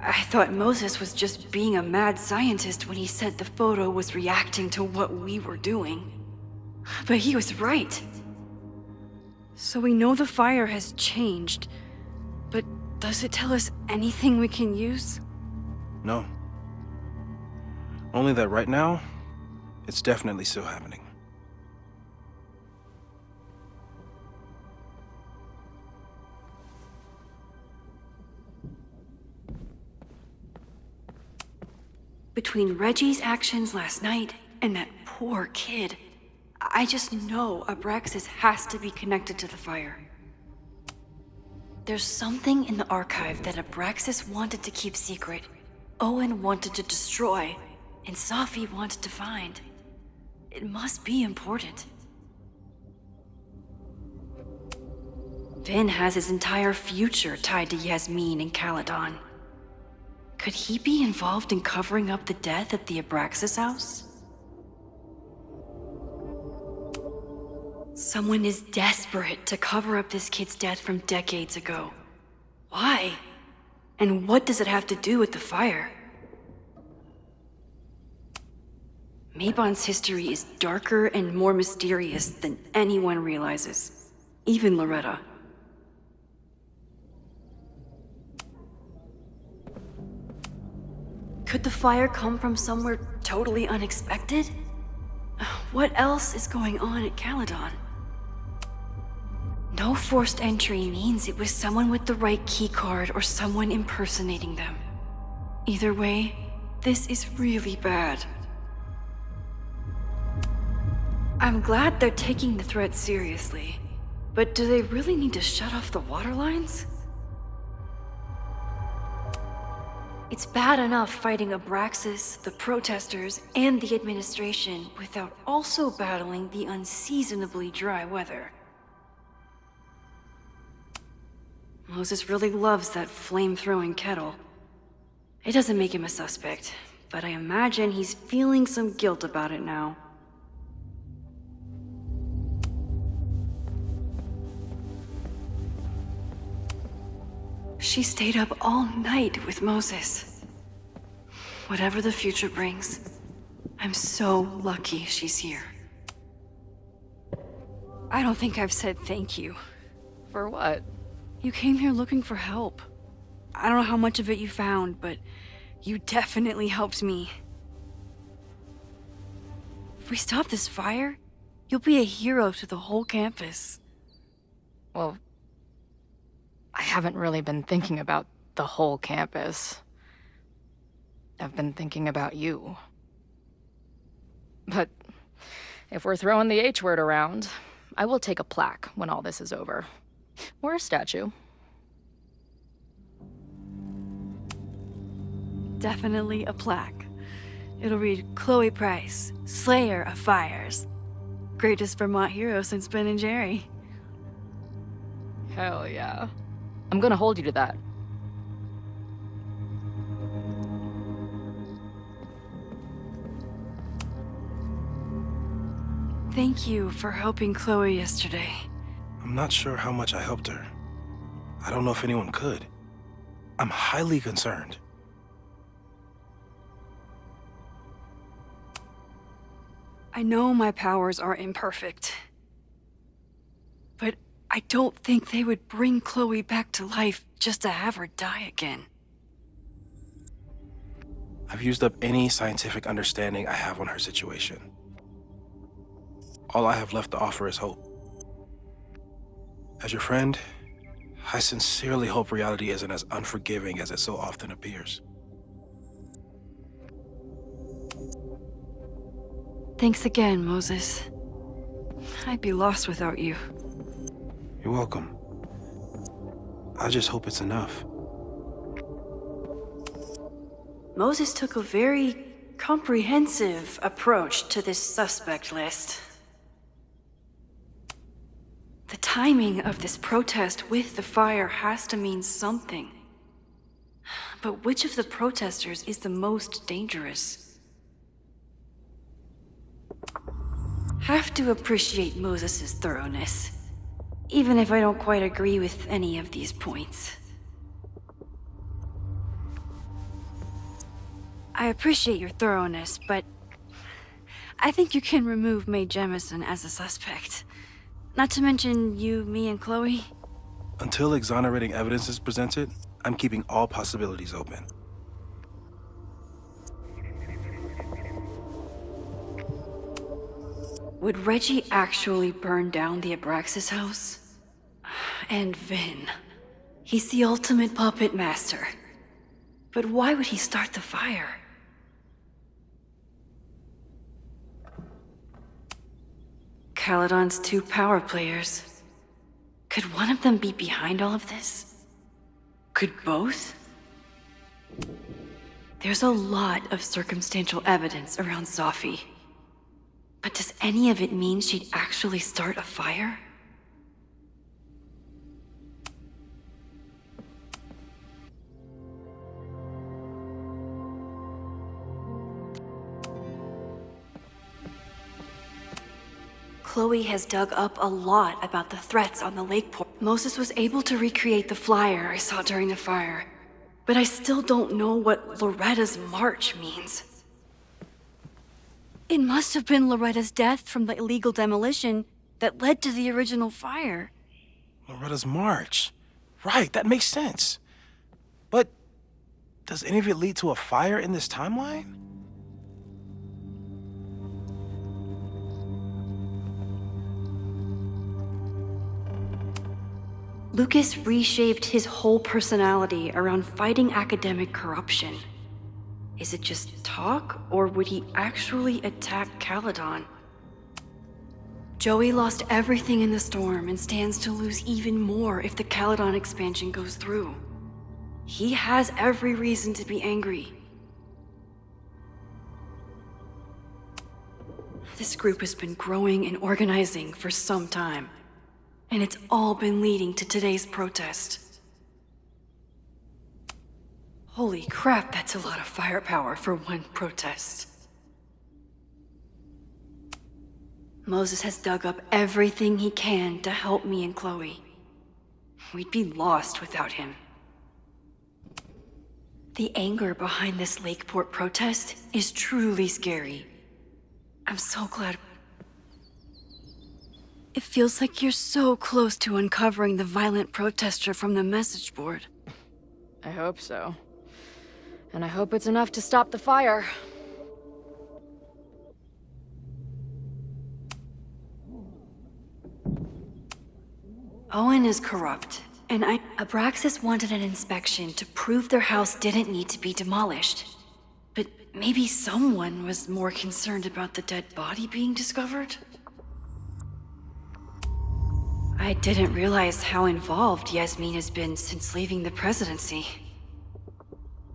I thought Moses was just being a mad scientist when he said the photo was reacting to what we were doing. But he was right. So we know the fire has changed, but does it tell us anything we can use? No. Only that right now, it's definitely still happening. Between Reggie's actions last night and that poor kid, I just know Abraxas has to be connected to the fire. There's something in the archive that Abraxas wanted to keep secret, Owen wanted to destroy, and Safi wanted to find. It must be important. Vin has his entire future tied to Yasmin and Caledon. Could he be involved in covering up the death at the Abraxas house? Someone is desperate to cover up this kid's death from decades ago. Why? And what does it have to do with the fire? Mabon's history is darker and more mysterious than anyone realizes. Even Loretta. Could the fire come from somewhere totally unexpected? What else is going on at Caledon? No forced entry means it was someone with the right keycard or someone impersonating them. Either way, this is really bad. I'm glad they're taking the threat seriously, but do they really need to shut off the water lines? It's bad enough fighting Abraxas, the protesters, and the administration without also battling the unseasonably dry weather. Moses really loves that flame-throwing kettle. It doesn't make him a suspect, but I imagine he's feeling some guilt about it now. She stayed up all night with Moses. Whatever the future brings, I'm so lucky she's here. I don't think I've said thank you. For what? You came here looking for help. I don't know how much of it you found, but you definitely helped me. If we stop this fire, you'll be a hero to the whole campus. Well, I haven't really been thinking about the whole campus. I've been thinking about you. But if we're throwing the H word around, I will take a plaque when all this is over. Or a statue. Definitely a plaque. It'll read Chloe Price, Slayer of Fires. Greatest Vermont hero since Ben and Jerry. Hell yeah. I'm gonna hold you to that. Thank you for helping Chloe yesterday. I'm not sure how much I helped her. I don't know if anyone could. I'm highly concerned. I know my powers are imperfect. But I don't think they would bring Chloe back to life just to have her die again. I've used up any scientific understanding I have on her situation. All I have left to offer is hope. As your friend, I sincerely hope reality isn't as unforgiving as it so often appears. Thanks again, Moses. I'd be lost without you. You're welcome. I just hope it's enough. Moses took a very comprehensive approach to this suspect list. The timing of this protest with the fire has to mean something. But which of the protesters is the most dangerous? Have to appreciate Moses' thoroughness, even if I don't quite agree with any of these points. I appreciate your thoroughness, but I think you can remove Mae Jemison as a suspect. Not to mention you, me, and Chloe. Until exonerating evidence is presented, I'm keeping all possibilities open. Would Reggie actually burn down the Abraxas house? And Vin. He's the ultimate puppet master. But why would he start the fire? Caledon's 2 power players. Could one of them be behind all of this? Could both? There's a lot of circumstantial evidence around Zofie. But does any of it mean she'd actually start a fire? Chloe has dug up a lot about the threats on the Lakeport. Moses was able to recreate the flyer I saw during the fire, but I still don't know what Loretta's march means. It must have been Loretta's death from the illegal demolition that led to the original fire. Loretta's march. Right, that makes sense. But does any of it lead to a fire in this timeline? Lucas reshaped his whole personality around fighting academic corruption. Is it just talk, or would he actually attack Caledon? Joey lost everything in the storm and stands to lose even more if the Caledon expansion goes through. He has every reason to be angry. This group has been growing and organizing for some time, and it's all been leading to today's protest. Holy crap, that's a lot of firepower for one protest. Moses has dug up everything he can to help me and Chloe. We'd be lost without him. The anger behind this Lakeport protest is truly scary. I'm so glad. It feels like you're so close to uncovering the violent protester from the message board. I hope so. And I hope it's enough to stop the fire. Owen is corrupt, and Abraxas wanted an inspection to prove their house didn't need to be demolished. But maybe someone was more concerned about the dead body being discovered? I didn't realize how involved Yasmin has been since leaving the presidency.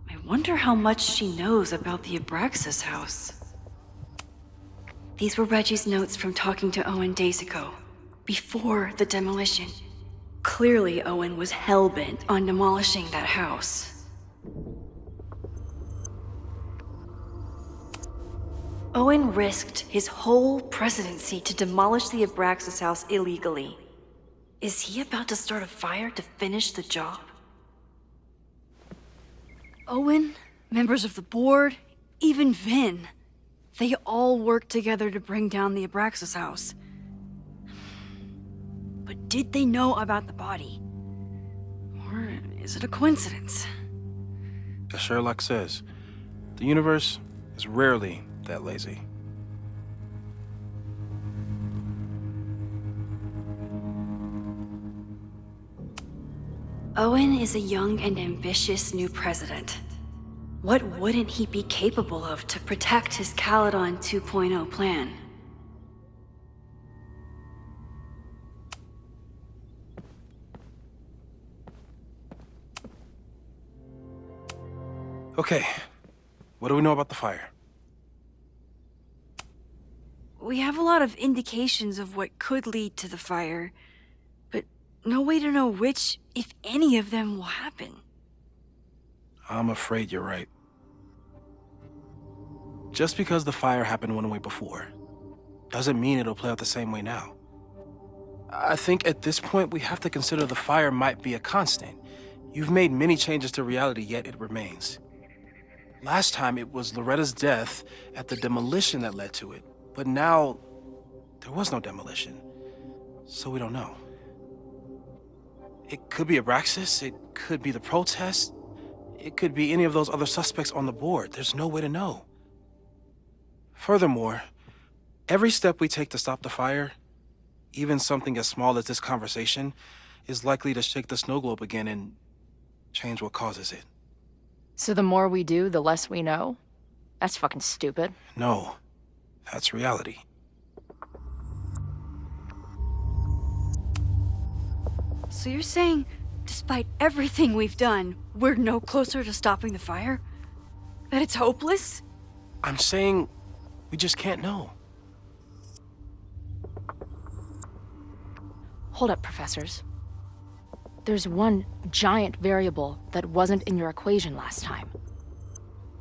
I wonder how much she knows about the Abraxas house. These were Reggie's notes from talking to Owen days ago, before the demolition. Clearly, Owen was hell-bent on demolishing that house. Owen risked his whole presidency to demolish the Abraxas house illegally. Is he about to start a fire to finish the job? Owen, members of the board, even Vin. They all worked together to bring down the Abraxas house. But did they know about the body? Or is it a coincidence? As Sherlock says, the universe is rarely that lazy. Owen is a young and ambitious new president. What wouldn't he be capable of to protect his Caledon 2.0 plan? Okay, what do we know about the fire? We have a lot of indications of what could lead to the fire, but no way to know which, if any of them, will happen. I'm afraid you're right. Just because the fire happened one way before, doesn't mean it'll play out the same way now. I think at this point we have to consider the fire might be a constant. You've made many changes to reality, yet it remains. Last time it was Loretta's death at the demolition that led to it. But now, there was no demolition. So we don't know. It could be Abraxas, it could be the protest, it could be any of those other suspects on the board. There's no way to know. Furthermore, every step we take to stop the fire, even something as small as this conversation, is likely to shake the snow globe again and change what causes it. So the more we do, the less we know? That's fucking stupid. No, that's reality. So you're saying, despite everything we've done, we're no closer to stopping the fire? That it's hopeless? I'm saying we just can't know. Hold up, professors. There's one giant variable that wasn't in your equation last time.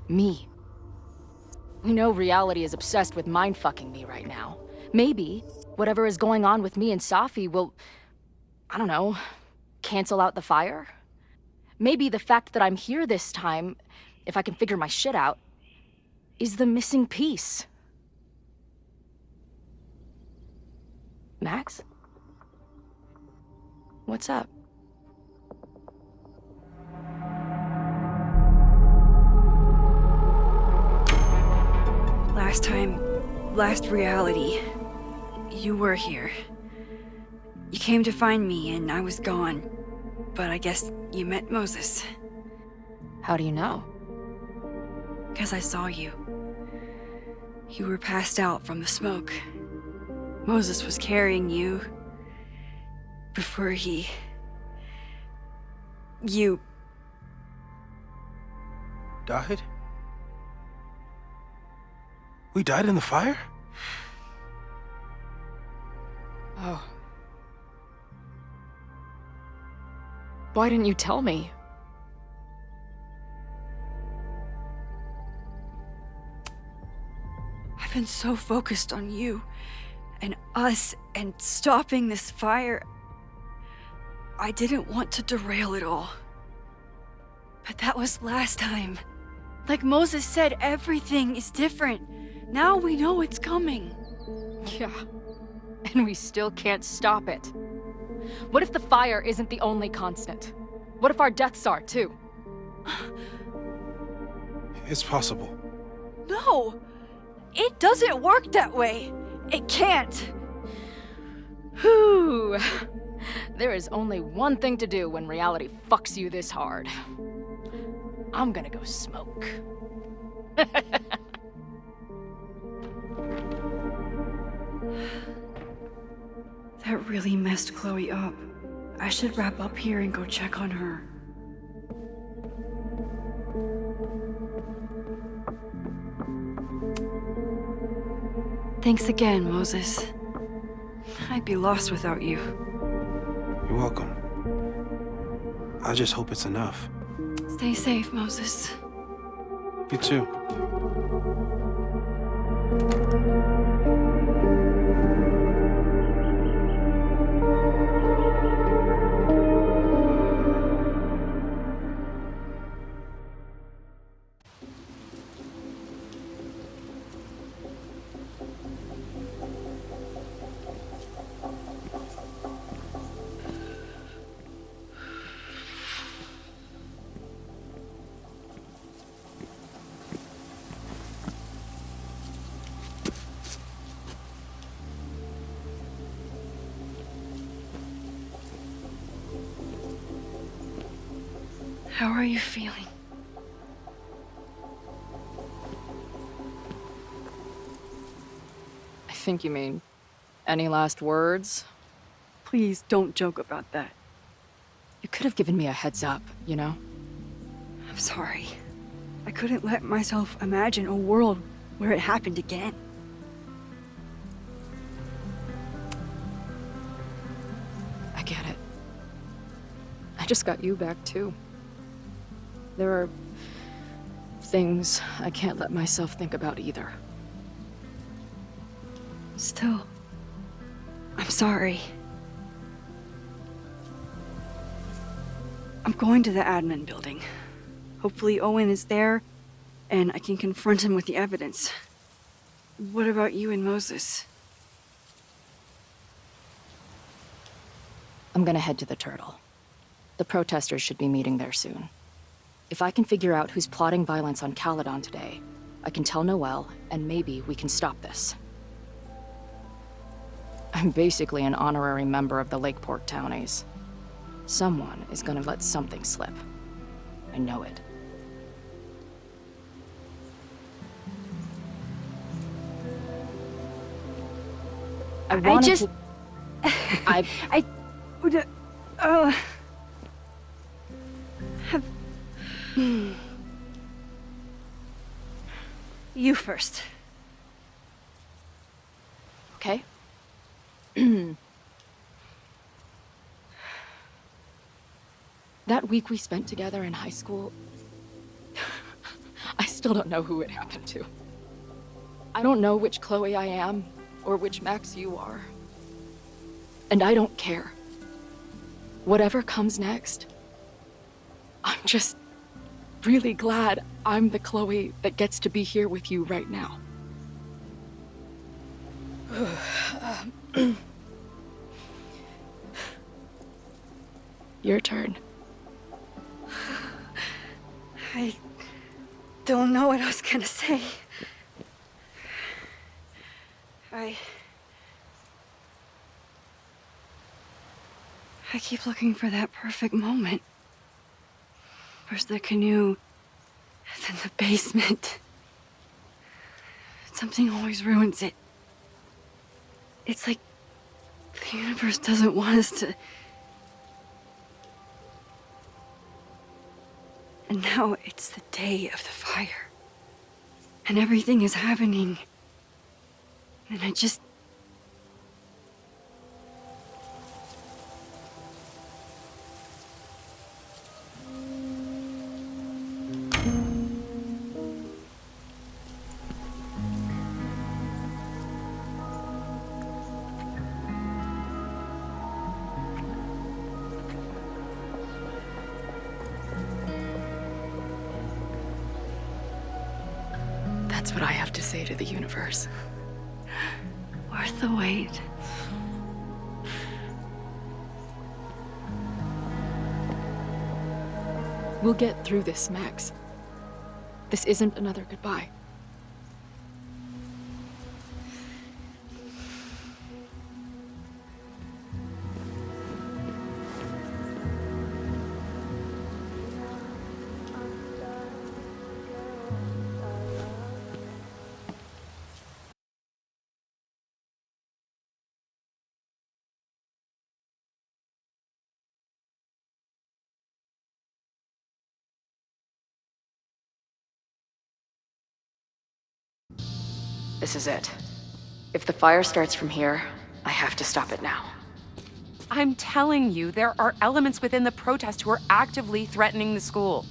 Me. We know reality is obsessed with mind-fucking me right now. Maybe whatever is going on with me and Safi will, I don't know, cancel out the fire? Maybe the fact that I'm here this time, if I can figure my shit out, is the missing piece. Max? What's up? Last reality, you were here. You came to find me and I was gone, but I guess you met Moses. How do you know? 'Cause I saw you. You were passed out from the smoke. Moses was carrying you before you Died? We died in the fire? Oh. Why didn't you tell me? I've been so focused on you and us and stopping this fire. I didn't want to derail it all. But that was last time. Like Moses said, everything is different. Now we know it's coming. Yeah. And we still can't stop it. What if the fire isn't the only constant? What if our deaths are, too? It's possible. No! It doesn't work that way. It can't. Whew. There is only one thing to do when reality fucks you this hard. I'm gonna go smoke. That really messed Chloe up. I should wrap up here and go check on her. Thanks again, Moses. I'd be lost without you. You're welcome. I just hope it's enough. Stay safe, Moses. You too. How are you feeling? I think you mean, any last words? Please don't joke about that. You could have given me a heads up, you know? I'm sorry. I couldn't let myself imagine a world where it happened again. I get it. I just got you back, too. There are things I can't let myself think about either. Still, I'm sorry. I'm going to the admin building. Hopefully Owen is there. and I can confront him with the evidence. What about you and Moses? I'm gonna head to the Turtle. The protesters should be meeting there soon. If I can figure out who's plotting violence on Caledon today, I can tell Noelle, and maybe we can stop this. I'm basically an honorary member of the Lakeport Townies. Someone is gonna let something slip. I know it. I just... to... I... I would... have... You first. Okay. That week we spent together in high school, I still don't know who it happened to. I don't know which Chloe I am, or which Max you are. And I don't care. Whatever comes next, I'm just really glad I'm the Chloe that gets to be here with you right now. Your turn. I don't know what I was gonna say. I keep looking for that perfect moment. First the canoe, then the basement. Something always ruins it. It's like the universe doesn't want us to... And now it's the day of the fire. And everything is happening. And I just... That's what I have to say to the universe. Worth the wait. We'll get through this, Max. This isn't another goodbye. This is it. If the fire starts from here, I have to stop it now. I'm telling you, there are elements within the protest who are actively threatening the school.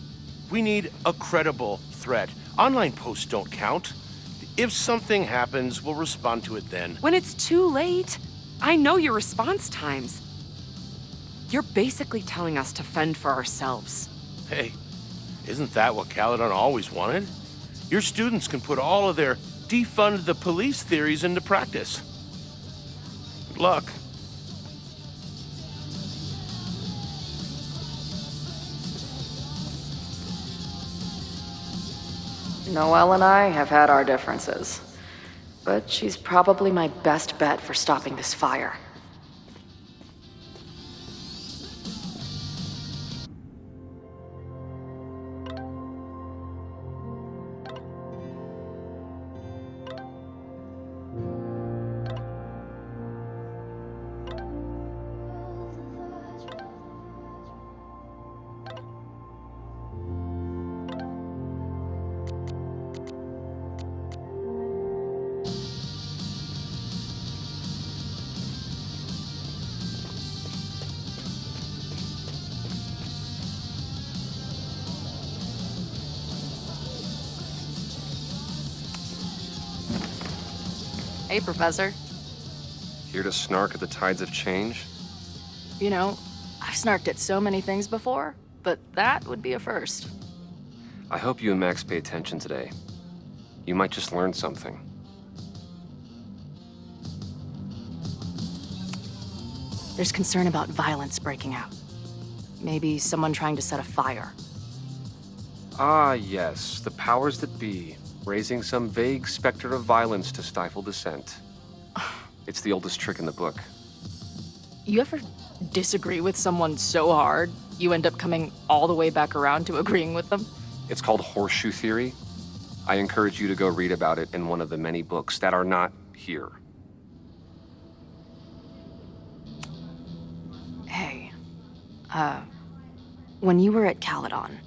We need a credible threat. Online posts don't count. If something happens, we'll respond to it then. When it's too late, I know your response times. You're basically telling us to fend for ourselves. Hey, isn't that what Caledon always wanted? Your students can put all of their defund the police theories into practice. Good luck. Noelle and I have had our differences, but she's probably my best bet for stopping this fire. Hey, Professor. Here to snark at the tides of change? You know, I've snarked at so many things before, but that would be a first. I hope you and Max pay attention today. You might just learn something. There's concern about violence breaking out. Maybe someone trying to set a fire. Ah, yes, the powers that be, raising some vague specter of violence to stifle dissent. It's the oldest trick in the book. You ever disagree with someone so hard, you end up coming all the way back around to agreeing with them? It's called horseshoe theory. I encourage you to go read about it in one of the many books that are not here. Hey, when you were at Caledon,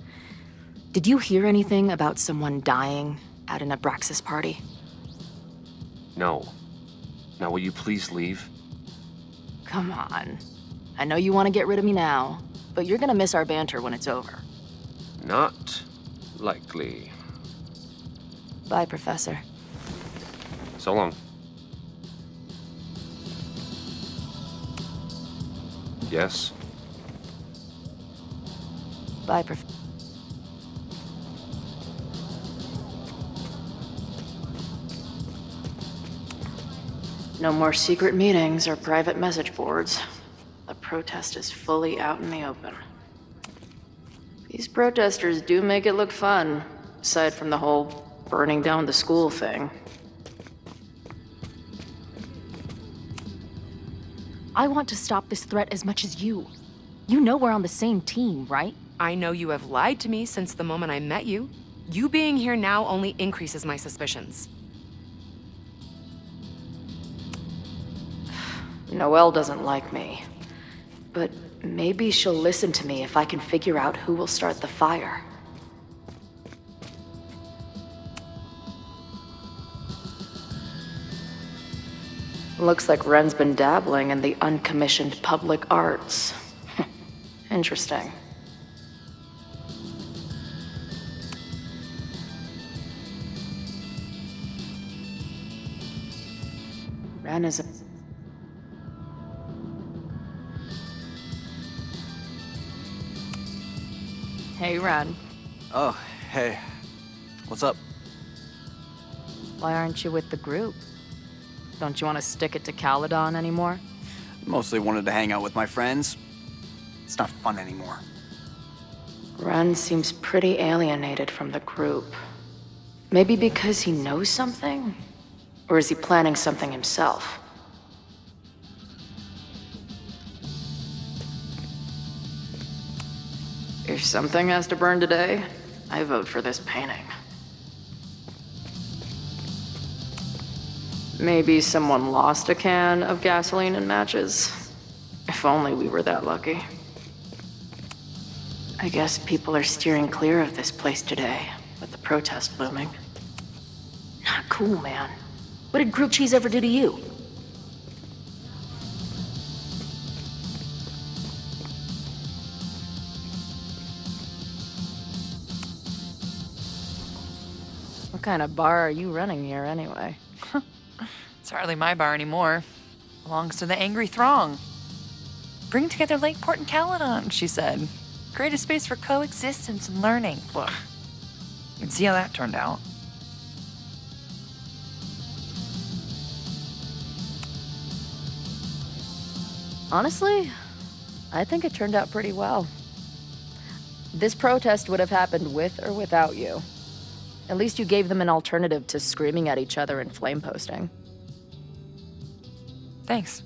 did you hear anything about someone dying at an Abraxas party? No. Now will you please leave? Come on. I know you want to get rid of me now, but you're gonna miss our banter when it's over. Not likely. Bye, Professor. So long. Yes? Bye, Prof. No more secret meetings or private message boards. The protest is fully out in the open. These protesters do make it look fun, aside from the whole burning down the school thing. I want to stop this threat as much as you. You know we're on the same team, right? I know you have lied to me since the moment I met you. You being here now only increases my suspicions. Noelle doesn't like me. But maybe she'll listen to me if I can figure out who will start the fire. Looks like Ren's been dabbling in the uncommissioned public arts. Interesting. Ren is a... Hey, Ren. Oh, hey. What's up? Why aren't you with the group? Don't you want to stick it to Caledon anymore? Mostly wanted to hang out with my friends. It's not fun anymore. Ren seems pretty alienated from the group. Maybe because he knows something? Or is he planning something himself? If something has to burn today, I vote for this painting. Maybe someone lost a can of gasoline and matches. If only we were that lucky. I guess people are steering clear of this place today, with the protest looming. Not cool, man. What did Group Cheese ever do to you? What kind of bar are you running here, anyway? It's hardly my bar anymore. Belongs to the Angry Throng. Bring together Lakeport and Caledon, she said. Create a space for coexistence and learning. Ugh. You can see how that turned out. Honestly, I think it turned out pretty well. This protest would have happened with or without you. At least you gave them an alternative to screaming at each other and flame posting. Thanks.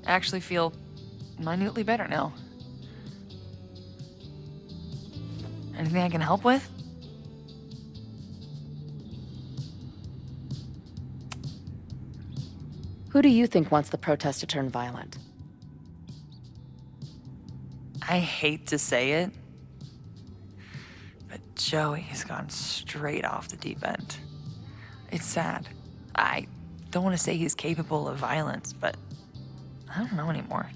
I actually feel minutely better now. Anything I can help with? Who do you think wants the protest to turn violent? I hate to say it, but Joey has gone straight off the deep end. It's sad. I don't want to say he's capable of violence, but I don't know anymore.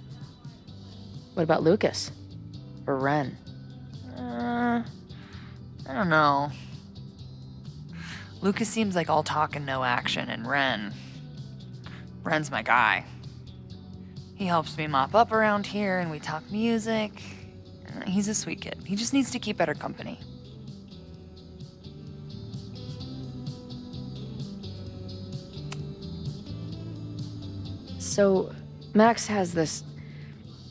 What about Lucas? Or Ren? I don't know. Lucas seems like all talk and no action, and Ren's my guy. He helps me mop up around here, and we talk music. He's a sweet kid. He just needs to keep better company. So, Max has this,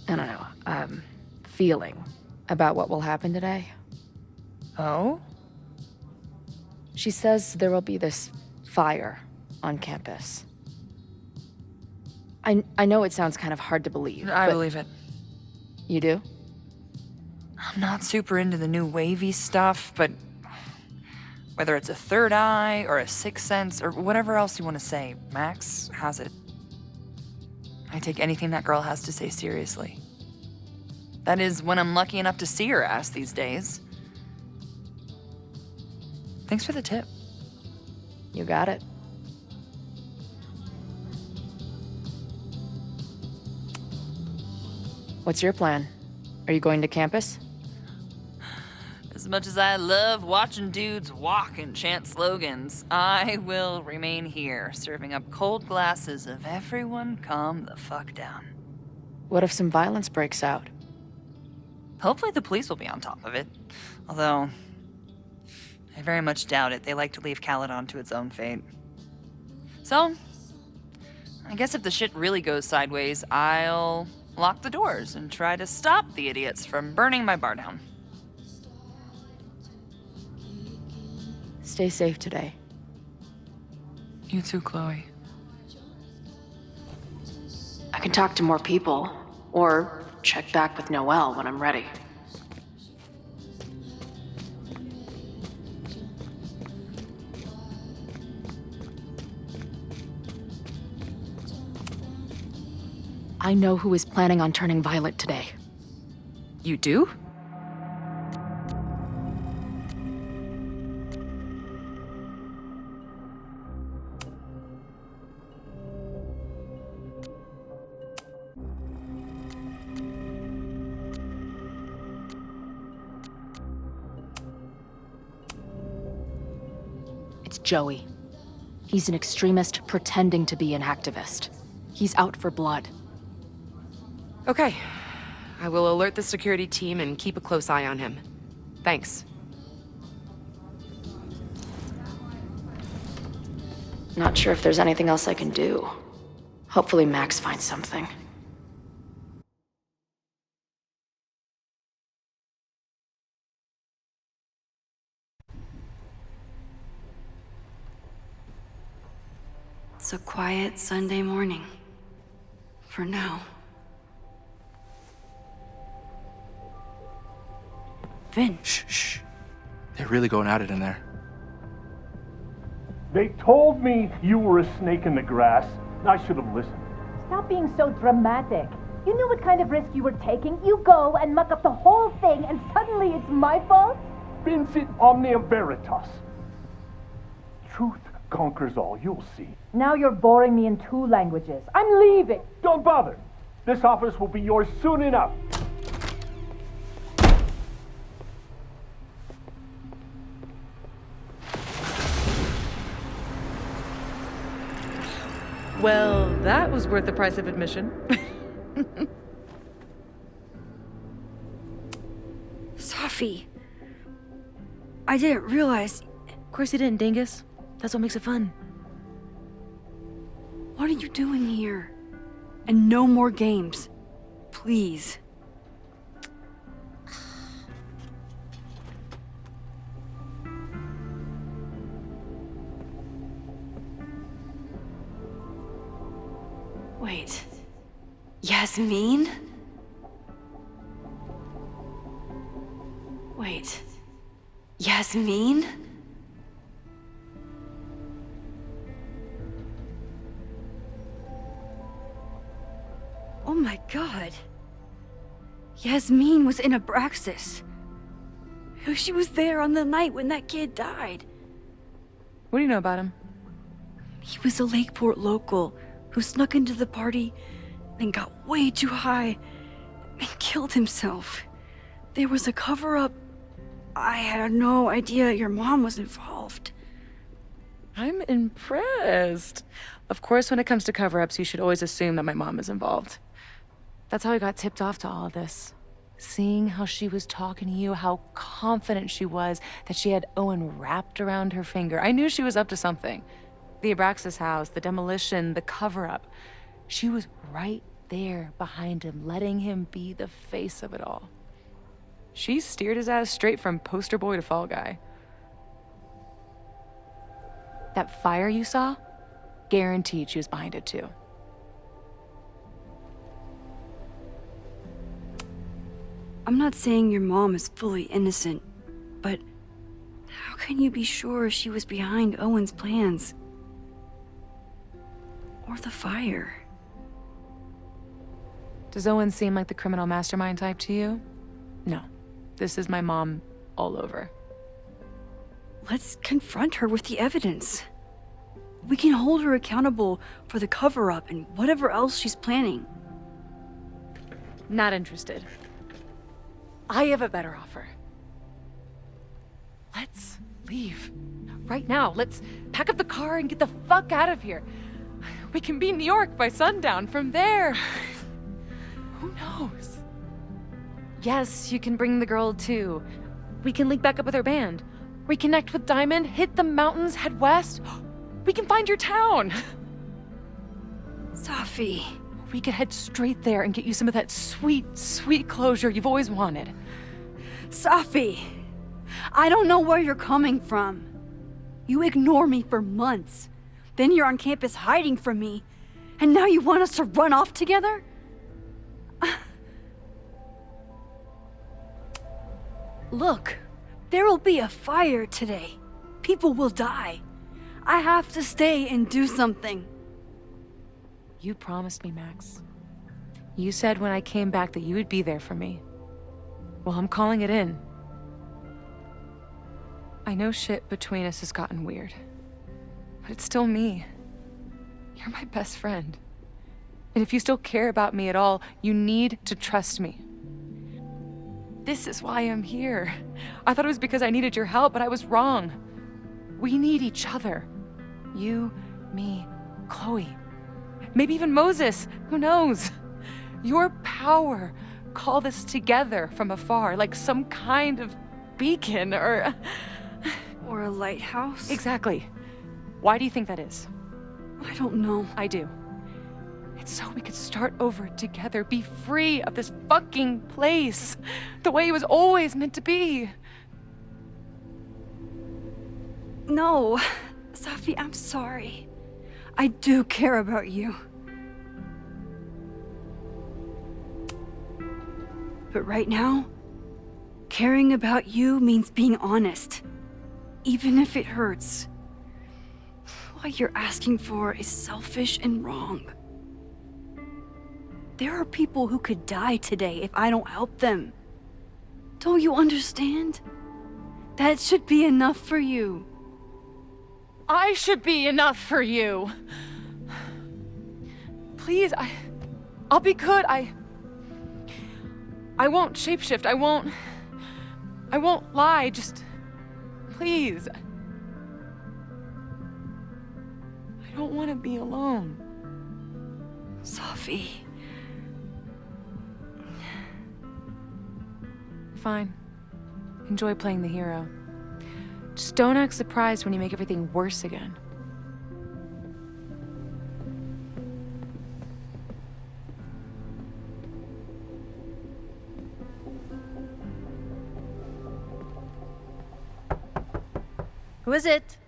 I don't know, feeling about what will happen today. Oh? She says there will be this fire on campus. I know it sounds kind of hard to believe. I but believe it. You do? I'm not super into the new wavy stuff, but whether it's a third eye or a sixth sense or whatever else you want to say, Max has it. I take anything that girl has to say seriously. That is when I'm lucky enough to see her ass these days. Thanks for the tip. You got it. What's your plan? Are you going to campus? As much as I love watching dudes walk and chant slogans, I will remain here, serving up cold glasses of everyone calm the fuck down. What if some violence breaks out? Hopefully the police will be on top of it. Although, I very much doubt it. They like to leave Caledon to its own fate. So, I guess if the shit really goes sideways, I'll lock the doors and try to stop the idiots from burning my bar down. Stay safe today. You too, Chloe. I can talk to more people, or check back with Noelle when I'm ready. I know who is planning on turning Violet today. You do? It's Joey. He's an extremist pretending to be an activist. He's out for blood. Okay. I will alert the security team and keep a close eye on him. Thanks. Not sure if there's anything else I can do. Hopefully Max finds something. It's a quiet Sunday morning. For now. Vin. Shh. They're really going at it in there. They told me you were a snake in the grass. I should have listened. Stop being so dramatic. You knew what kind of risk you were taking. You go and muck up the whole thing, and suddenly it's my fault? Vincit omnia veritas. Truth conquers all, you'll see. Now you're boring me in 2 languages. I'm leaving. Don't bother. This office will be yours soon enough. Well, that was worth the price of admission. Safi. I didn't realize. Of course you didn't, Dingus. That's what makes it fun. What are you doing here? And no more games. Please. Wait. Yasmin? Wait. Yasmin? Oh my god. Yasmin was in Abraxas. She was there on the night when that kid died. What do you know about him? He was a Lakeport local who snuck into the party and got way too high and killed himself. There was a cover-up. I had no idea your mom was involved. I'm impressed. Of course, when it comes to cover-ups, you should always assume that my mom is involved. That's how I got tipped off to all of this. Seeing how she was talking to you, how confident she was that she had Owen wrapped around her finger. I knew she was up to something. The Abraxas house, the demolition, the cover-up. She was right there behind him, letting him be the face of it all. She steered his ass straight from poster boy to fall guy. That fire you saw? Guaranteed she was behind it too. I'm not saying your mom is fully innocent, but how can you be sure she was behind Owen's plans? Or the fire? Does Owen seem like the criminal mastermind type to you? No. This is my mom all over. Let's confront her with the evidence. We can hold her accountable for the cover-up and whatever else she's planning. Not interested. I have a better offer. Let's leave. Right now. Let's pack up the car and get the fuck out of here. We can be in New York by sundown. From there, who knows? Yes, you can bring the girl too. We can link back up with her band. Reconnect with Diamond, hit the mountains, head west. We can find your town. Safi. We could head straight there and get you some of that sweet, sweet closure you've always wanted. Safi, I don't know where you're coming from. You ignore me for months. Then you're on campus hiding from me. And now you want us to run off together? Look, there will be a fire today. People will die. I have to stay and do something. You promised me, Max. You said when I came back that you would be there for me. Well, I'm calling it in. I know shit between us has gotten weird. But it's still me. You're my best friend. And if you still care about me at all, you need to trust me. This is why I'm here. I thought it was because I needed your help, but I was wrong. We need each other. You, me, Chloe. Maybe even Moses. Who knows? Your power called us together from afar, like some kind of beacon or Or a lighthouse? Exactly. Why do you think that is? I don't know. I do. It's so we could start over together, be free of this fucking place, the way it was always meant to be. No, Safi, I'm sorry. I do care about you. But right now, caring about you means being honest, even if it hurts. What you're asking for is selfish and wrong. There are people who could die today if I don't help them. Don't you understand? That should be enough for you. I should be enough for you. Please, I'll be good. I won't shapeshift. I won't lie. Just please. I don't want to be alone. Safi. Fine. Enjoy playing the hero. Just don't act surprised when you make everything worse again. Who is it?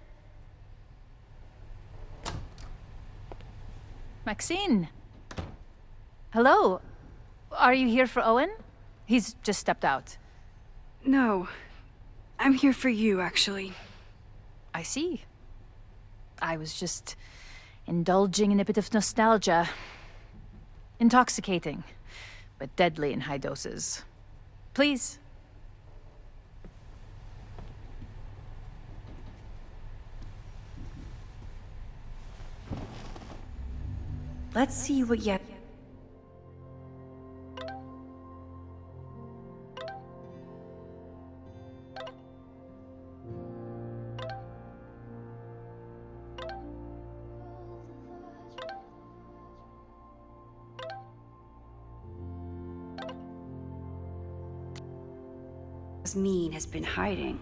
Maxine. Hello. Are you here for Owen? He's just stepped out. No. I'm here for you, actually. I see. I was just indulging in a bit of nostalgia. Intoxicating, but deadly in high doses. Please. Let's see what yet. Yasmin has been hiding.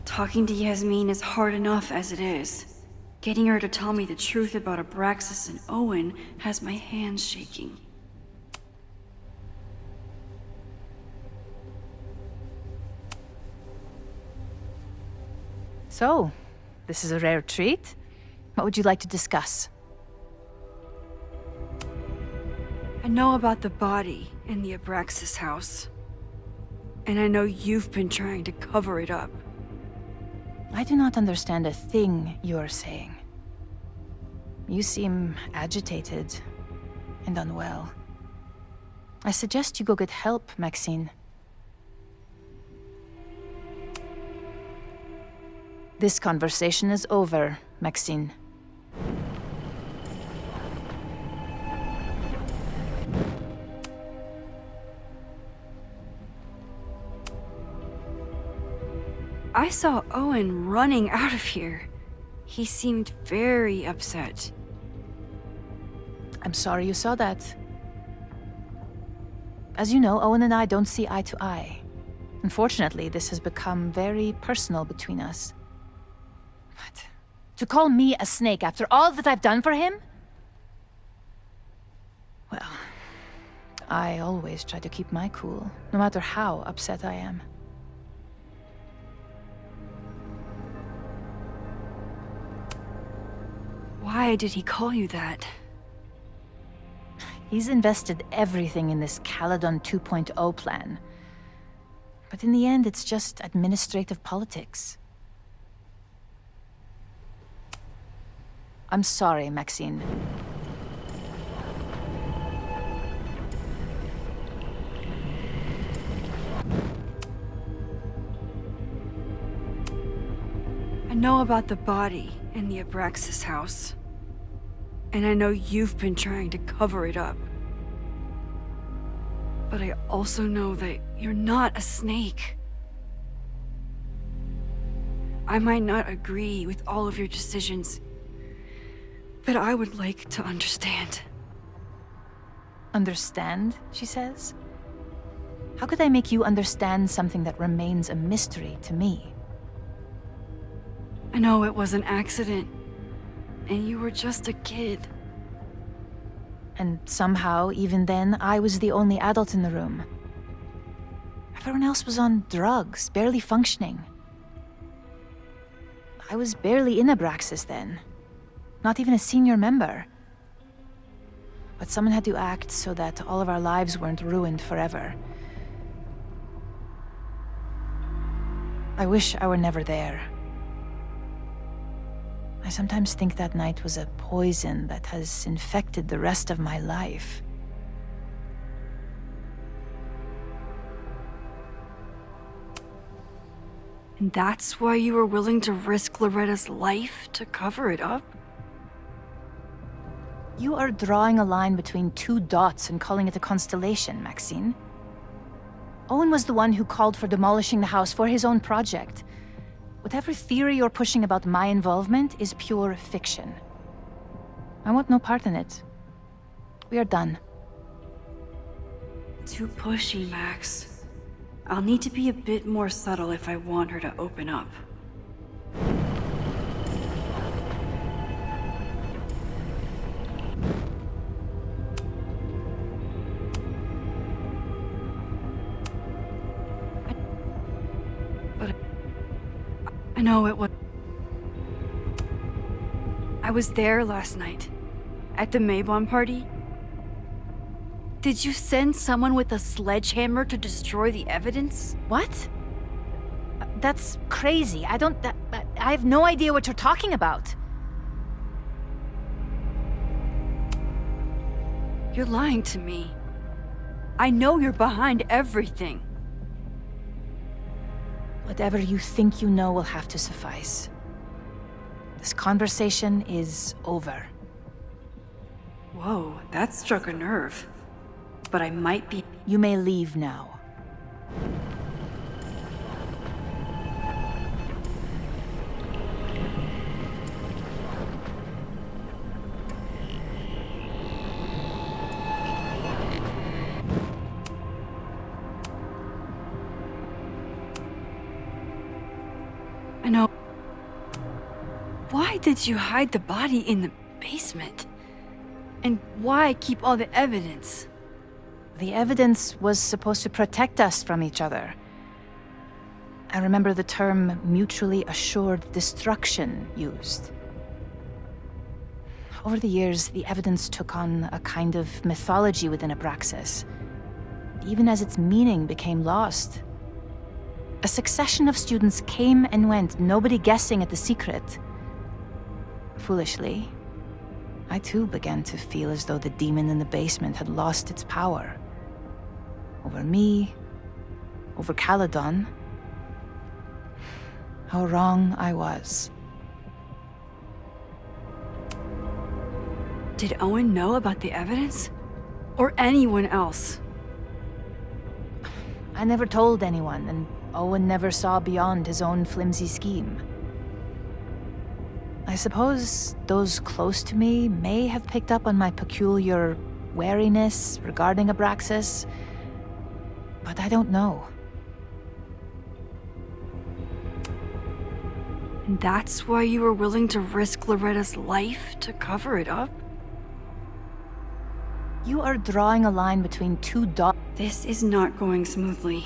Talking to Yasmin is hard enough as it is. Getting her to tell me the truth about Abraxas and Owen has my hands shaking. So, this is a rare treat. What would you like to discuss? I know about the body in the Abraxas house. And I know you've been trying to cover it up. I do not understand a thing you're saying. You seem agitated and unwell. I suggest you go get help, Maxine. This conversation is over, Maxine. I saw Owen running out of here. He seemed very upset. I'm sorry you saw that. As you know, Owen and I don't see eye to eye. Unfortunately, this has become very personal between us. But to call me a snake after all that I've done for him? Well, I always try to keep my cool, no matter how upset I am. Why did he call you that? He's invested everything in this Caledon 2.0 plan. But in the end, it's just administrative politics. I'm sorry, Maxine. I know about the body in the Abraxas house. And I know you've been trying to cover it up. But I also know that you're not a snake. I might not agree with all of your decisions, but I would like to understand. Understand, she says? How could I make you understand something that remains a mystery to me? I know it was an accident, and you were just a kid. And somehow, even then, I was the only adult in the room. Everyone else was on drugs, barely functioning. I was barely in Abraxas then. Not even a senior member. But someone had to act so that all of our lives weren't ruined forever. I wish I were never there. I sometimes think that night was a poison that has infected the rest of my life. And that's why you were willing to risk Loretta's life to cover it up? You are drawing a line between two dots and calling it a constellation, Maxine. Owen was the one who called for demolishing the house for his own project. Whatever theory you're pushing about my involvement is pure fiction. I want no part in it. We are done. Too pushy, Max. I'll need to be a bit more subtle if I want her to open up. I know it was... I was there last night, at the Maybon party. Did you send someone with a sledgehammer to destroy the evidence? What? That's crazy. I have no idea what you're talking about. You're lying to me. I know you're behind everything. Whatever you think you know will have to suffice. This conversation is over. Whoa, that struck a nerve. But I might be... You may leave now. I know... Why did you hide the body in the basement? And why keep all the evidence? The evidence was supposed to protect us from each other. I remember the term mutually assured destruction used. Over the years, the evidence took on a kind of mythology within Abraxas, even as its meaning became lost. A succession of students came and went, nobody guessing at the secret. Foolishly, I too began to feel as though the demon in the basement had lost its power. Over me, over Caledon. How wrong I was. Did Owen know about the evidence? Or anyone else? I never told anyone, and Owen never saw beyond his own flimsy scheme. I suppose those close to me may have picked up on my peculiar wariness regarding Abraxas, but I don't know. And that's why you were willing to risk Loretta's life to cover it up? You are drawing a line between two dots. This is not going smoothly.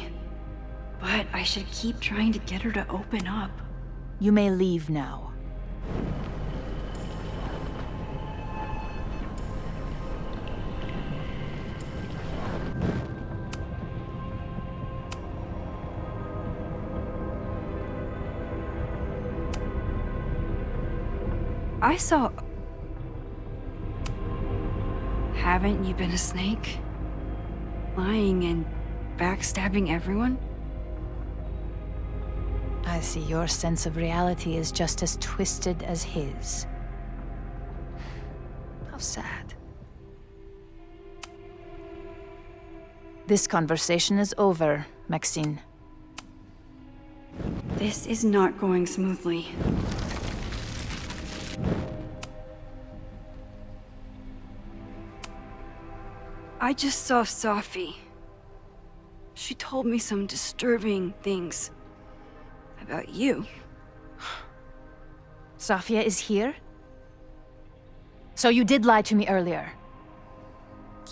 But I should keep trying to get her to open up. You may leave now. I saw... Haven't you been a snake? Lying and backstabbing everyone? I see your sense of reality is just as twisted as his. How sad. This conversation is over, Maxine. This is not going smoothly. I just saw Safi. She told me some disturbing things about you. Safia is here? So you did lie to me earlier?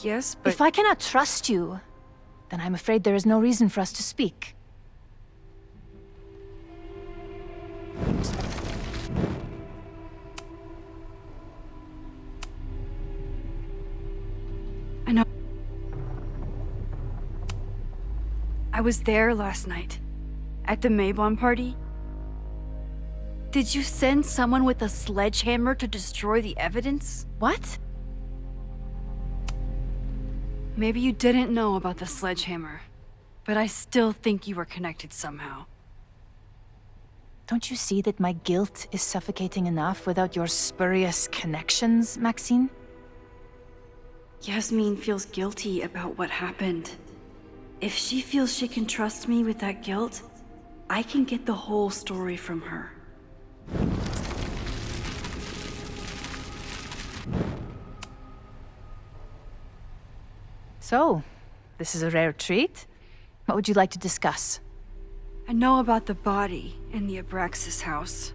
Yes, but... If I cannot trust you, then I'm afraid there is no reason for us to speak. I know. I was there last night, at the Maybon party. Did you send someone with a sledgehammer to destroy the evidence? What? Maybe you didn't know about the sledgehammer, but I still think you were connected somehow. Don't you see that my guilt is suffocating enough without your spurious connections, Maxine? Yasmin feels guilty about what happened. If she feels she can trust me with that guilt, I can get the whole story from her. So, this is a rare treat. What would you like to discuss? I know about the body in the Abraxas house.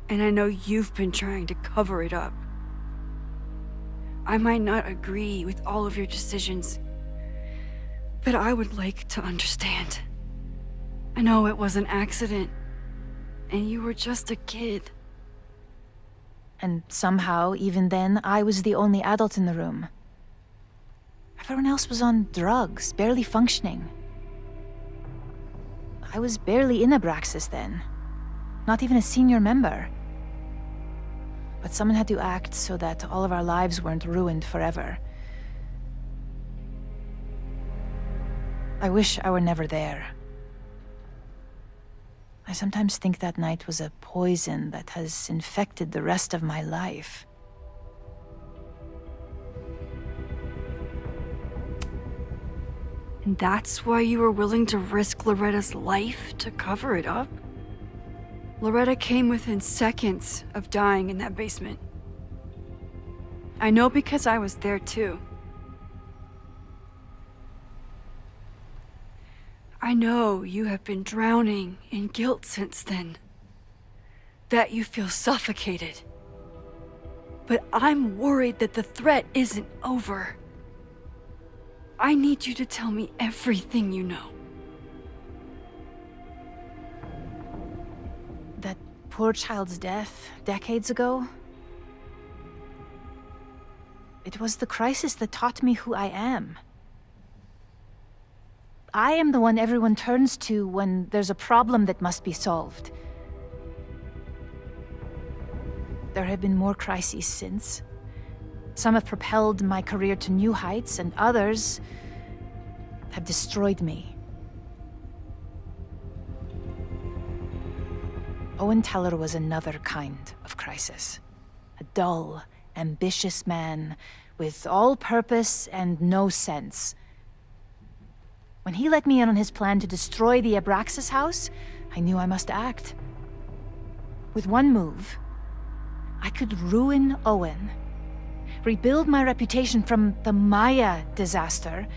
And I know you've been trying to cover it up. I might not agree with all of your decisions, but I would like to understand. I know it was an accident, and you were just a kid. And somehow, even then, I was the only adult in the room. Everyone else was on drugs, barely functioning. I was barely in Abraxas then. Not even a senior member. But someone had to act so that all of our lives weren't ruined forever. I wish I were never there. I sometimes think that night was a poison that has infected the rest of my life. And that's why you were willing to risk Loretta's life to cover it up? Loretta came within seconds of dying in that basement. I know because I was there too. I know you have been drowning in guilt since then. that you feel suffocated. But I'm worried that the threat isn't over. I need you to tell me everything you know. That poor child's death decades ago? It was the crisis that taught me who I am. I am the one everyone turns to when there's a problem that must be solved. There have been more crises since. Some have propelled my career to new heights, and others have destroyed me. Owen Teller was another kind of crisis. A dull, ambitious man with all purpose and no sense. When he let me in on his plan to destroy the Abraxas house, I knew I must act. With one move, I could ruin Owen, rebuild my reputation from the Maya disaster,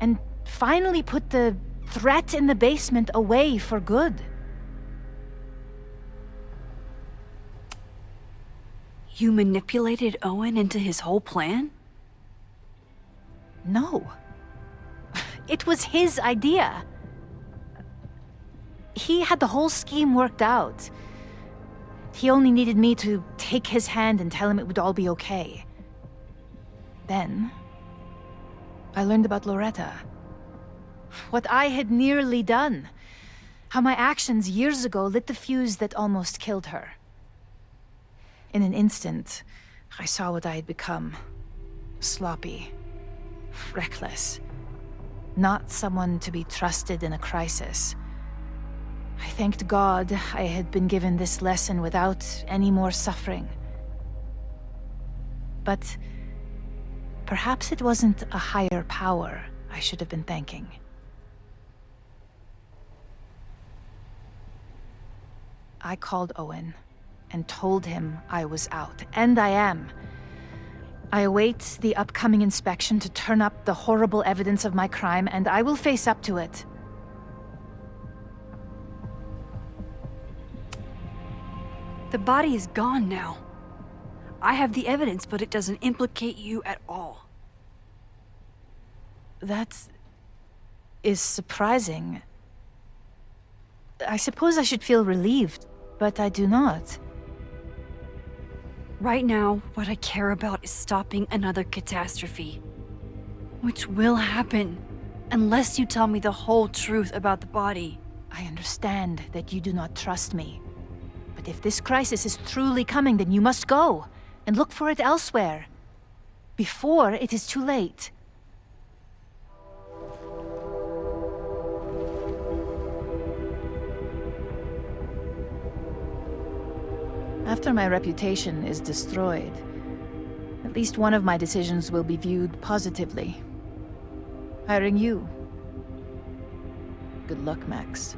and finally put the threat in the basement away for good. You manipulated Owen into his whole plan? No. It was his idea. He had the whole scheme worked out. He only needed me to take his hand and tell him it would all be okay. Then, I learned about Loretta. What I had nearly done. How my actions years ago lit the fuse that almost killed her. In an instant, I saw what I had become. Sloppy. Reckless. Not someone to be trusted in a crisis. I thanked God I had been given this lesson without any more suffering. But perhaps it wasn't a higher power I should have been thanking. I called Owen and told him I was out, and I am. I await the upcoming inspection to turn up the horrible evidence of my crime, and I will face up to it. The body is gone now. I have the evidence, but it doesn't implicate you at all. That is surprising. I suppose I should feel relieved, but I do not. Right now, what I care about is stopping another catastrophe. Which will happen, unless you tell me the whole truth about the body. I understand that you do not trust me. But if this crisis is truly coming, then you must go and look for it elsewhere. Before it is too late. After my reputation is destroyed, at least one of my decisions will be viewed positively. Hiring you. Good luck, Max.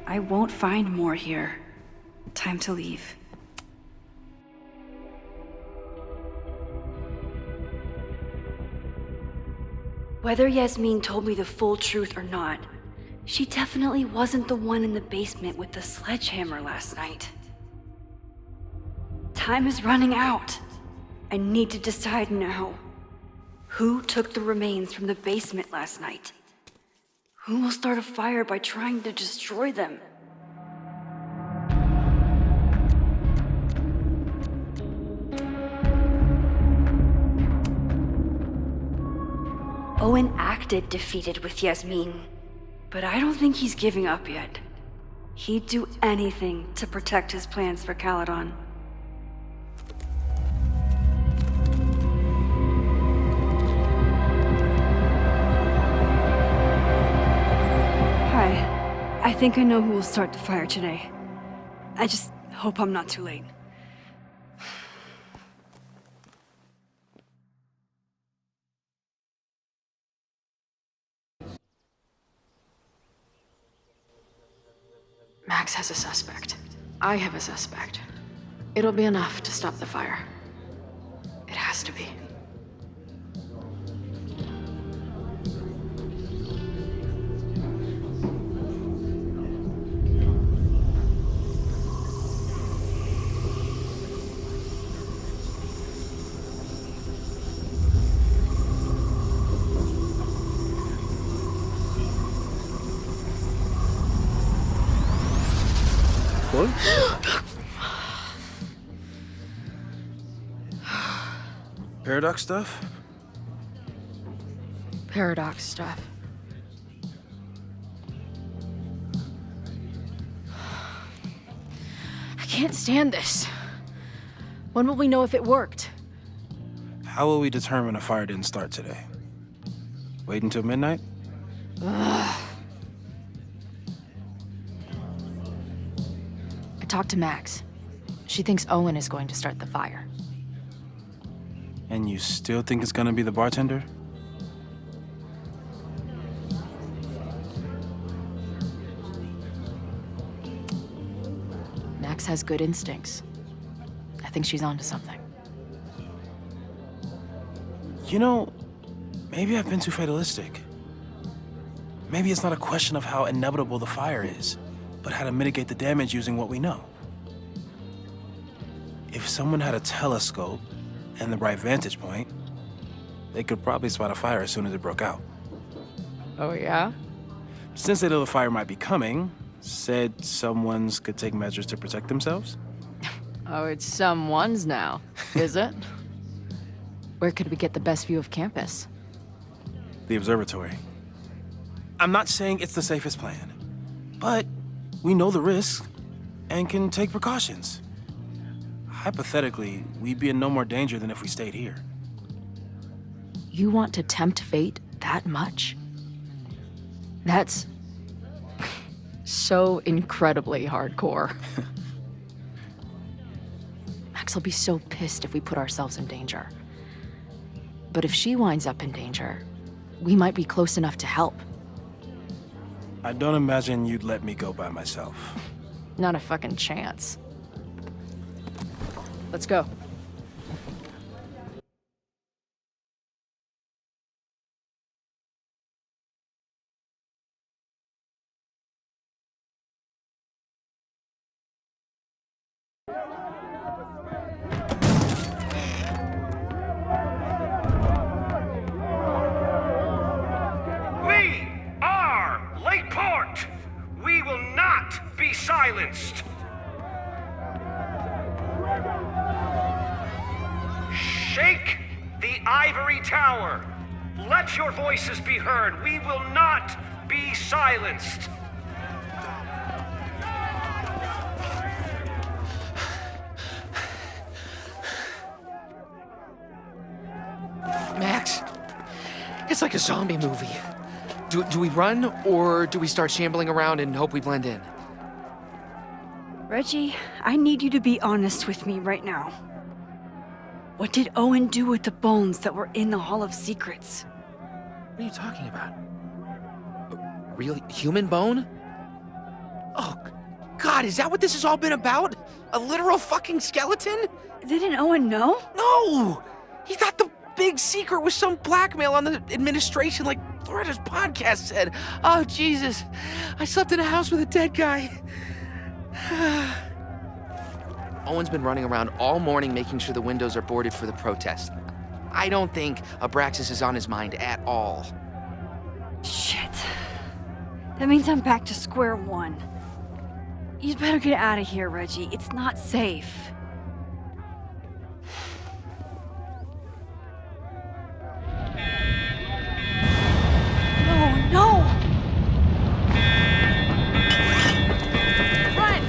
I won't find more here. Time to leave. Whether Yasmin told me the full truth or not, she definitely wasn't the one in the basement with the sledgehammer last night. Time is running out. I need to decide now. Who took the remains from the basement last night? Who will start a fire by trying to destroy them? Owen acted defeated with Yasmin, but I don't think he's giving up yet. He'd do anything to protect his plans for Caledon. Hi. I think I know who will start the fire today. I just hope I'm not too late. Max has a suspect. I have a suspect. It'll be enough to stop the fire. It has to be. Owen? Paradox stuff? Paradox stuff. I can't stand this. When will we know if it worked? How will we determine a fire didn't start today? Wait until midnight? Ugh. I talked to Max. She thinks Owen is going to start the fire. And you still think it's gonna be the bartender? Max has good instincts. I think she's onto something. You know, maybe I've been too fatalistic. Maybe it's not a question of how inevitable the fire is, but how to mitigate the damage using what we know. If someone had a telescope and the right vantage point, they could probably spot a fire as soon as it broke out. Oh, yeah? Since they know the fire might be coming, said someone's could take measures to protect themselves? Oh, it's someone's now, is it? Where could we get the best view of campus? The observatory. I'm not saying it's the safest plan, but we know the risks and can take precautions. Hypothetically, we'd be in no more danger than if we stayed here. You want to tempt fate that much? That's so incredibly hardcore. Max will be so pissed if we put ourselves in danger. But if she winds up in danger, we might be close enough to help. I don't imagine you'd let me go by myself. Not a fucking chance. Let's go. We are Lakeport! We will not be silenced! Shake the ivory tower! Let your voices be heard! We will not be silenced! Max, it's like a zombie movie. Do we run, or do we start shambling around and hope we blend in? Reggie, I need you to be honest with me right now. What did Owen do with the bones that were in the Hall of Secrets? What are you talking about? A real human bone? Oh, God, is that what this has all been about? A literal fucking skeleton? Didn't Owen know? No! He thought the big secret was some blackmail on the administration, like Loretta's podcast said. Oh, Jesus. I slept in a house with a dead guy. Owen's been running around all morning making sure the windows are boarded for the protest. I don't think Abraxas is on his mind at all. Shit. That means I'm back to square one. You'd better get out of here, Reggie. It's not safe. No, no! Run!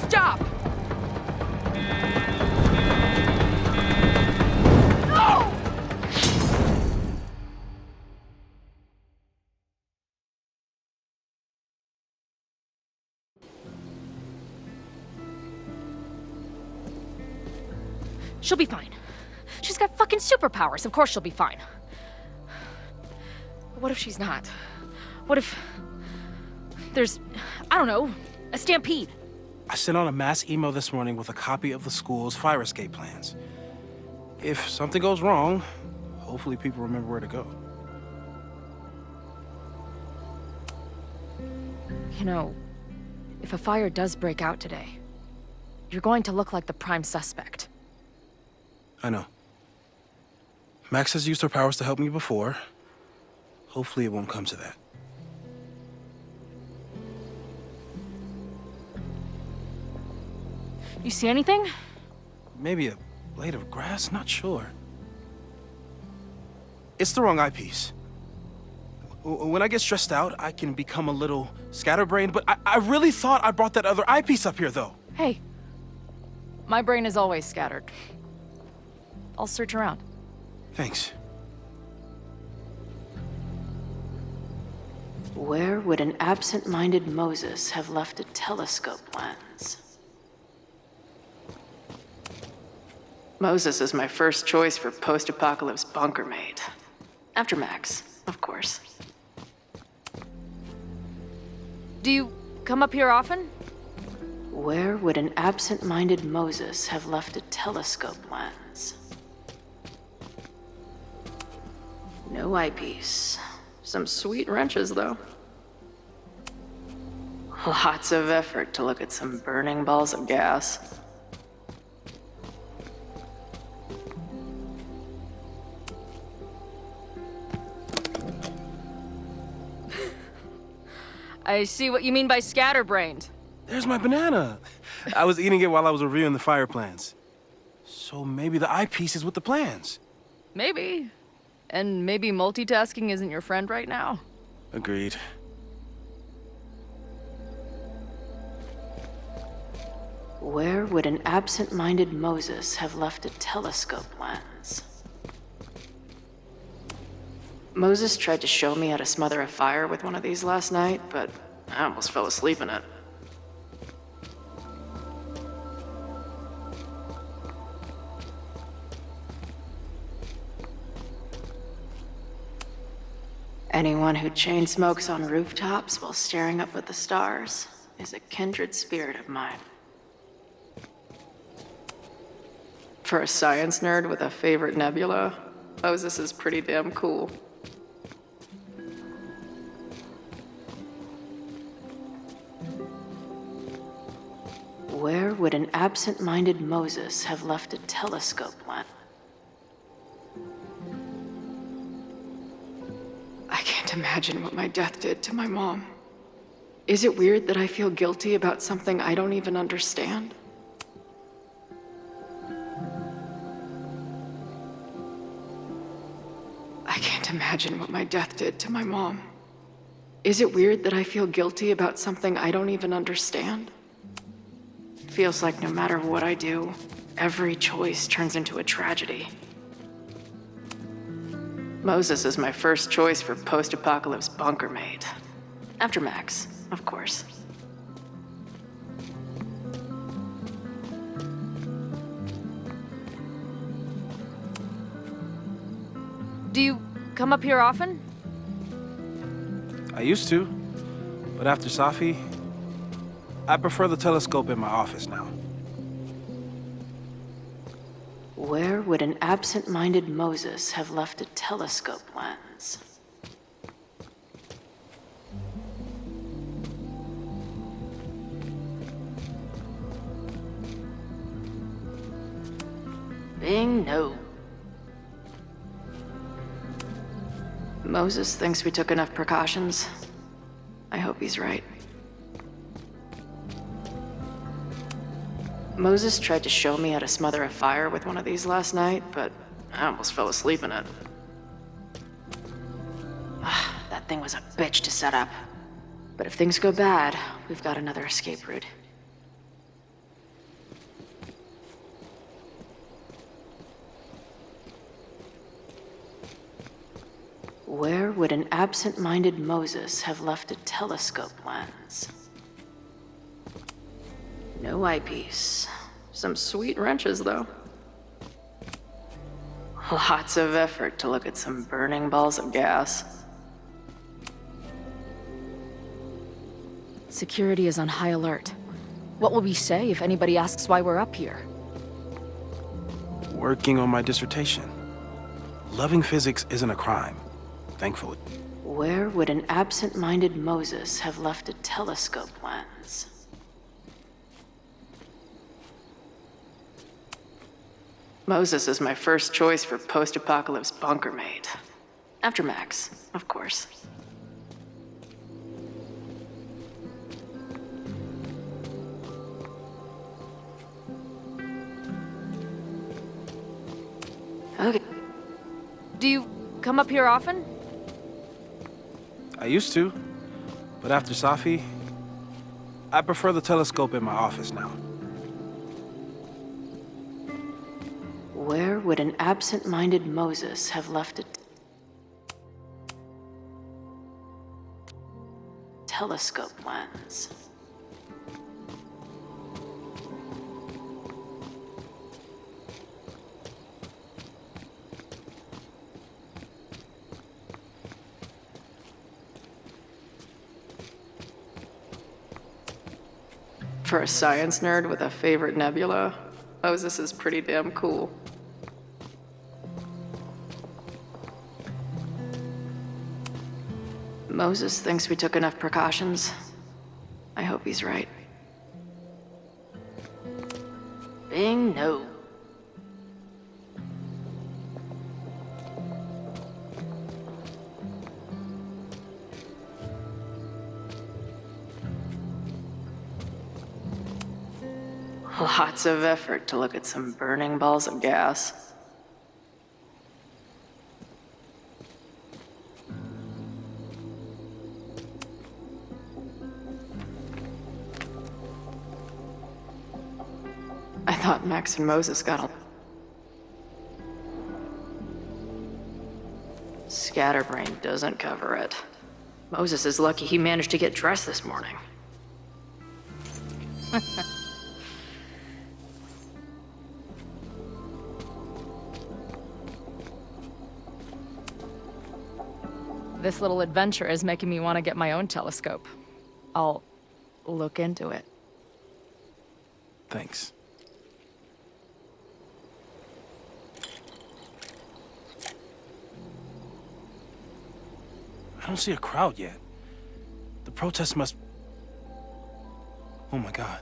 Stop! No! She'll be fine. She's got fucking superpowers. Of course she'll be fine. But what if she's not? What if there's, I don't know, a stampede? I sent out a mass email this morning with a copy of the school's fire escape plans. If something goes wrong, hopefully people remember where to go. You know, if a fire does break out today, you're going to look like the prime suspect. I know. Max has used her powers to help me before. Hopefully it won't come to that. You see anything? Maybe a blade of grass? Not sure. It's the wrong eyepiece. When I get stressed out, I can become a little scatterbrained, but I really thought I brought that other eyepiece up here, though. Hey. My brain is always scattered. I'll search around. Thanks. Where would an absent-minded Moses have left a telescope lens? Moses is my first choice for post-apocalypse bunker mate. After Max, of course. Do you come up here often? Where would an absent-minded Moses have left a telescope lens? No eyepiece. Some sweet wrenches, though. Lots of effort to look at some burning balls of gas. I see what you mean by scatterbrained. There's my banana. I was eating it while I was reviewing the fire plans. So maybe the eyepiece is with the plans. Maybe. And maybe multitasking isn't your friend right now. Agreed. Where would an absent-minded Moses have left a telescope lens? Moses tried to show me how to smother a fire with one of these last night, but I almost fell asleep in it. Anyone who chain smokes on rooftops while staring up at the stars is a kindred spirit of mine. For a science nerd with a favorite nebula, Moses is pretty damn cool. Where would an absent-minded Moses have left a telescope lens? I can't imagine what my death did to my mom. Is it weird that I feel guilty about something I don't even understand? I can't imagine what my death did to my mom. Is it weird that I feel guilty about something I don't even understand? Feels like no matter what I do, every choice turns into a tragedy. Moses is my first choice for post-apocalypse bunker mate. After Max, of course. Do you come up here often? I used to, but after Safi, I prefer the telescope in my office now. Where would an absent-minded Moses have left a telescope lens? Bing, no. Moses thinks we took enough precautions. I hope he's right. Moses tried to show me how to smother a fire with one of these last night, but I almost fell asleep in it. That thing was a bitch to set up. But if things go bad, we've got another escape route. Where would an absent-minded Moses have left a telescope lens? No eyepiece. Some sweet wrenches, though. Lots of effort to look at some burning balls of gas. Security is on high alert. What will we say if anybody asks why we're up here? Working on my dissertation. Loving physics isn't a crime, thankfully. Where would an absent-minded Moses have left a telescope lens? Moses is my first choice for post-apocalypse bunker mate. After Max, of course. Do you come up here often? I used to, but after Safi, I prefer the telescope in my office now. Where would an absent-minded Moses have left a telescope lens? For a science nerd with a favorite nebula, Moses is pretty damn cool. Moses thinks we took enough precautions. I hope he's right. Bing, no. Lots of effort to look at some burning balls of gas. I thought Max and Moses got a... Scatterbrain doesn't cover it. Moses is lucky he managed to get dressed this morning. This little adventure is making me want to get my own telescope. I'll look into it. Thanks. I don't see a crowd yet. The protest must... Oh my God.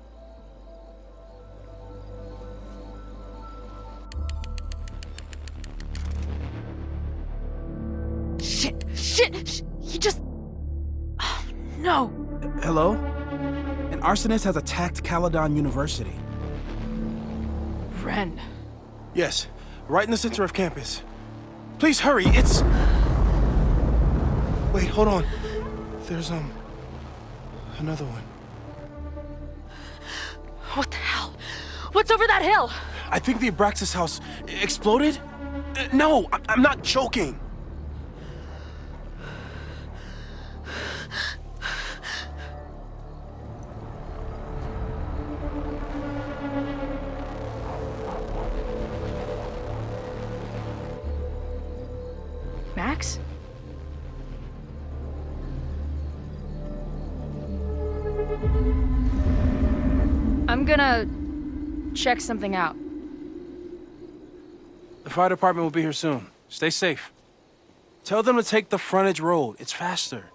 Shit! He just... Oh, no! Hello? An arsonist has attacked Caledon University. Ren. Yes, right in the center of campus. Please hurry, it's... Wait, hold on. There's, another one. What the hell? What's over that hill? I think the Abraxas house exploded? No, I'm not joking. Max? I'm gonna check something out. The fire department will be here soon. Stay safe. Tell them to take the frontage road. It's faster.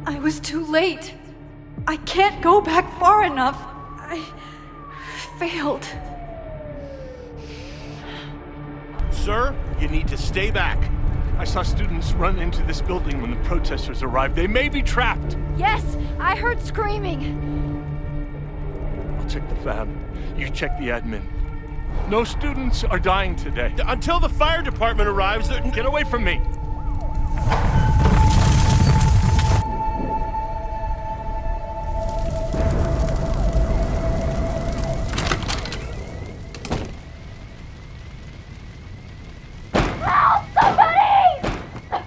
I was too late. I can't go back far enough. I failed. Sir, you need to stay back. I saw students run into this building when the protesters arrived. They may be trapped. Yes, I heard screaming. I'll check the fab. You check the admin. No students are dying today. Until the fire department arrives, get away from me.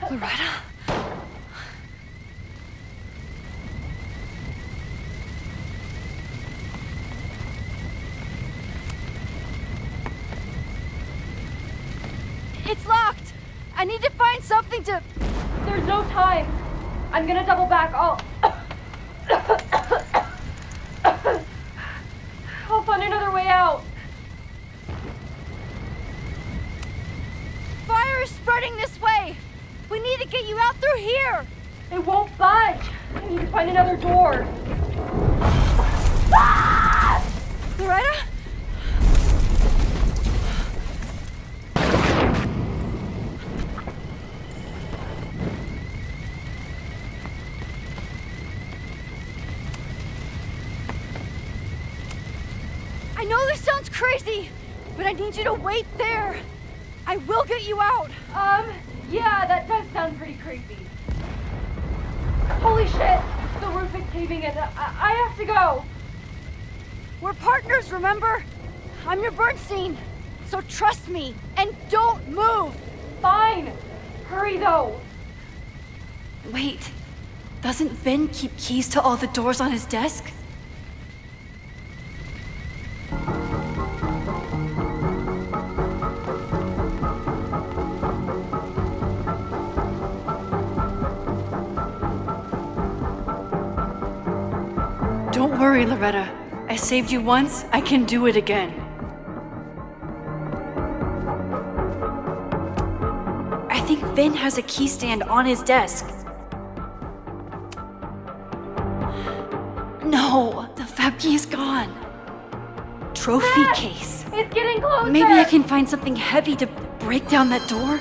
Loretta? It's locked! I need to find something to... There's no time. I'm gonna double back. I'll find another way out. Fire is spreading this way. We need to get you out through here. It won't budge. I need to find another door. Ah! Loretta? crazy, but I need you to wait there. I will get you out. Yeah, that does sound pretty crazy. Holy shit! The roof is caving in. I have to go. We're partners, remember? I'm your Bernstein. So trust me and don't move. Fine. Hurry though. Wait, doesn't Vin keep keys to all the doors on his desk? Don't worry, Loretta. I saved you once, I can do it again. I think Vin has a key stand on his desk. No, the fab key is gone. Trophy case. It's getting closer. Maybe I can find something heavy to break down that door?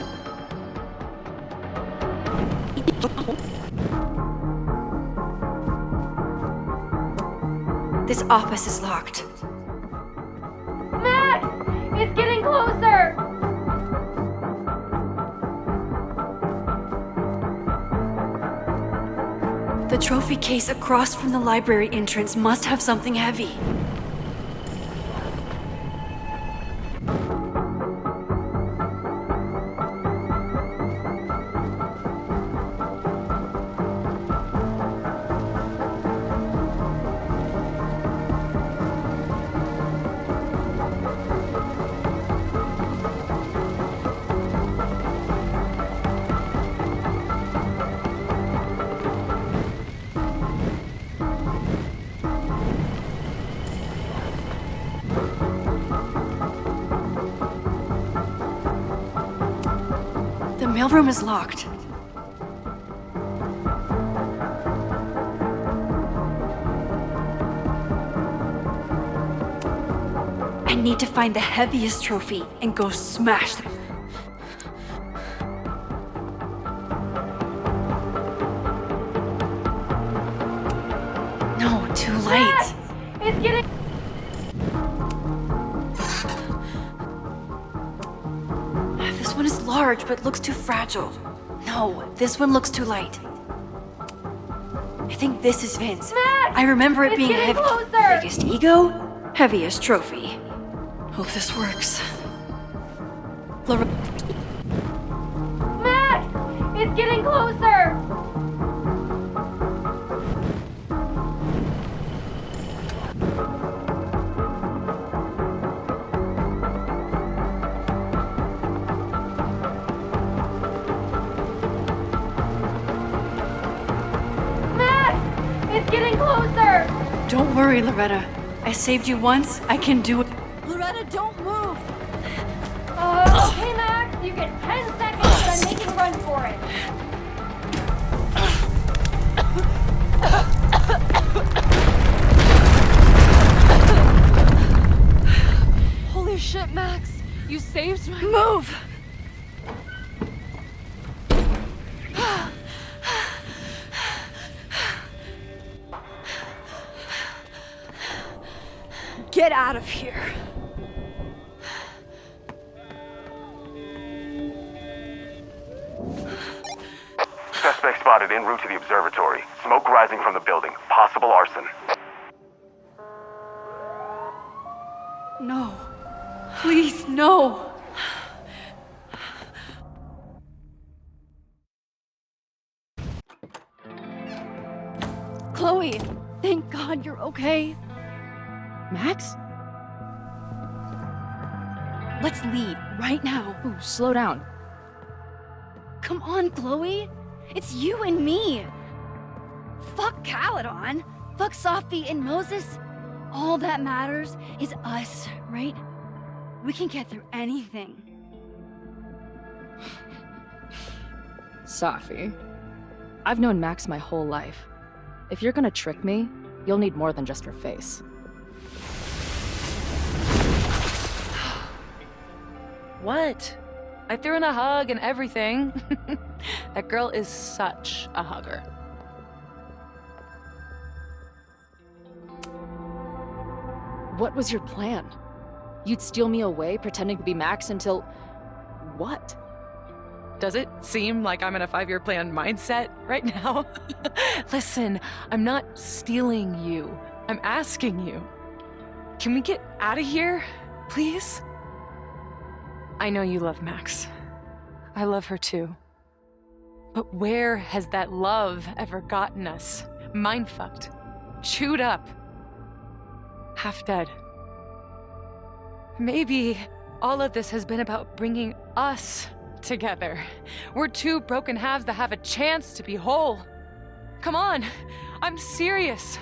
This office is locked. Max! It's getting closer! The trophy case across from the library entrance must have something heavy. The mailroom is locked. I need to find the heaviest trophy and go smash them. No, too late. It's getting... This one is large, but looks too fragile. No, this one looks too light. I think this is Vince. Max! I remember it It's being getting heavy. closer! Biggest ego, heaviest trophy. Hope this works. Max! It's getting closer! Max! It's getting closer! Don't worry, Loretta. I saved you once, I can do it. Loretta, don't move! Okay, Max, you get 10 seconds, but I'm making a run for it. Holy shit, Max! You saved my... Move! Get out of here. Suspect spotted en route to the observatory. Smoke rising from the building. Possible arson. No. Please, no. Chloe, thank God you're okay. Max? Let's leave right now. Ooh, slow down. Come on, Chloe. It's you and me. Fuck Caledon. Fuck Sophie and Moses. All that matters is us, right? We can get through anything. Sophie. I've known Max my whole life. If you're gonna trick me, you'll need more than just her face. What? I threw in a hug and everything. That girl is such a hugger. What was your plan? You'd steal me away, pretending to be Max until... what? Does it seem like I'm in a 5-year plan mindset right now? Listen, I'm not stealing you. I'm asking you. Can we get out of here, please? I know you love Max. I love her too. But where has that love ever gotten us? Mind-fucked. Chewed up. Half dead. Maybe all of this has been about bringing us together. We're two broken halves that have a chance to be whole. Come on, I'm serious.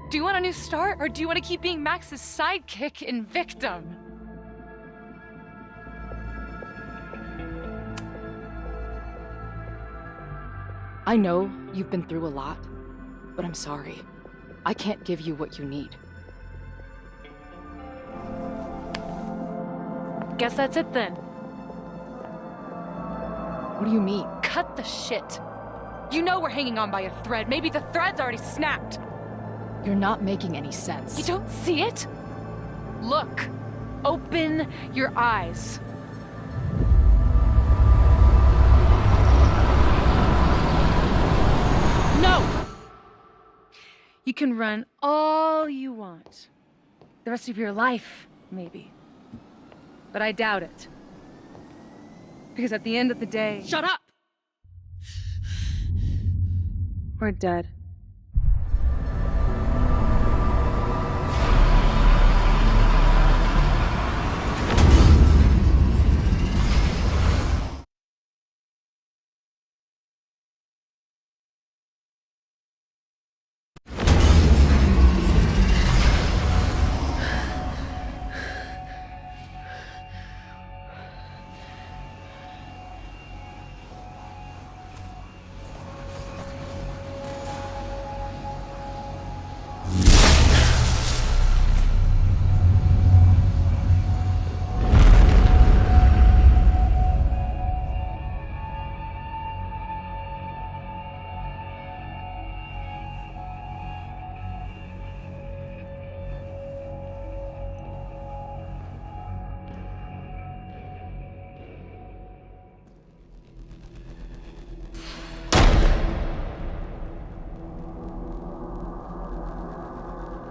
Do you want a new start, or do you want to keep being Max's sidekick and victim? I know you've been through a lot, but I'm sorry. I can't give you what you need. Guess that's it then. What do you mean? Cut the shit. You know we're hanging on by a thread. Maybe the thread's already snapped. You're not making any sense. You don't see it? Look. Open your eyes. No! You can run all you want. The rest of your life, maybe. But I doubt it. Because at the end of the day... Shut up! We're dead.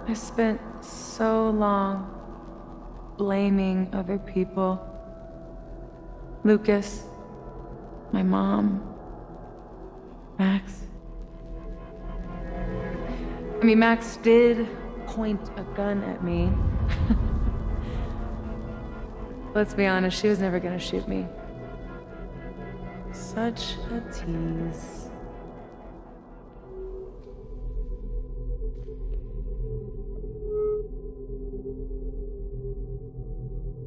I spent so long blaming other people. Lucas, my mom, Max. I mean, Max did point a gun at me. Let's be honest, she was never gonna shoot me. Such a tease.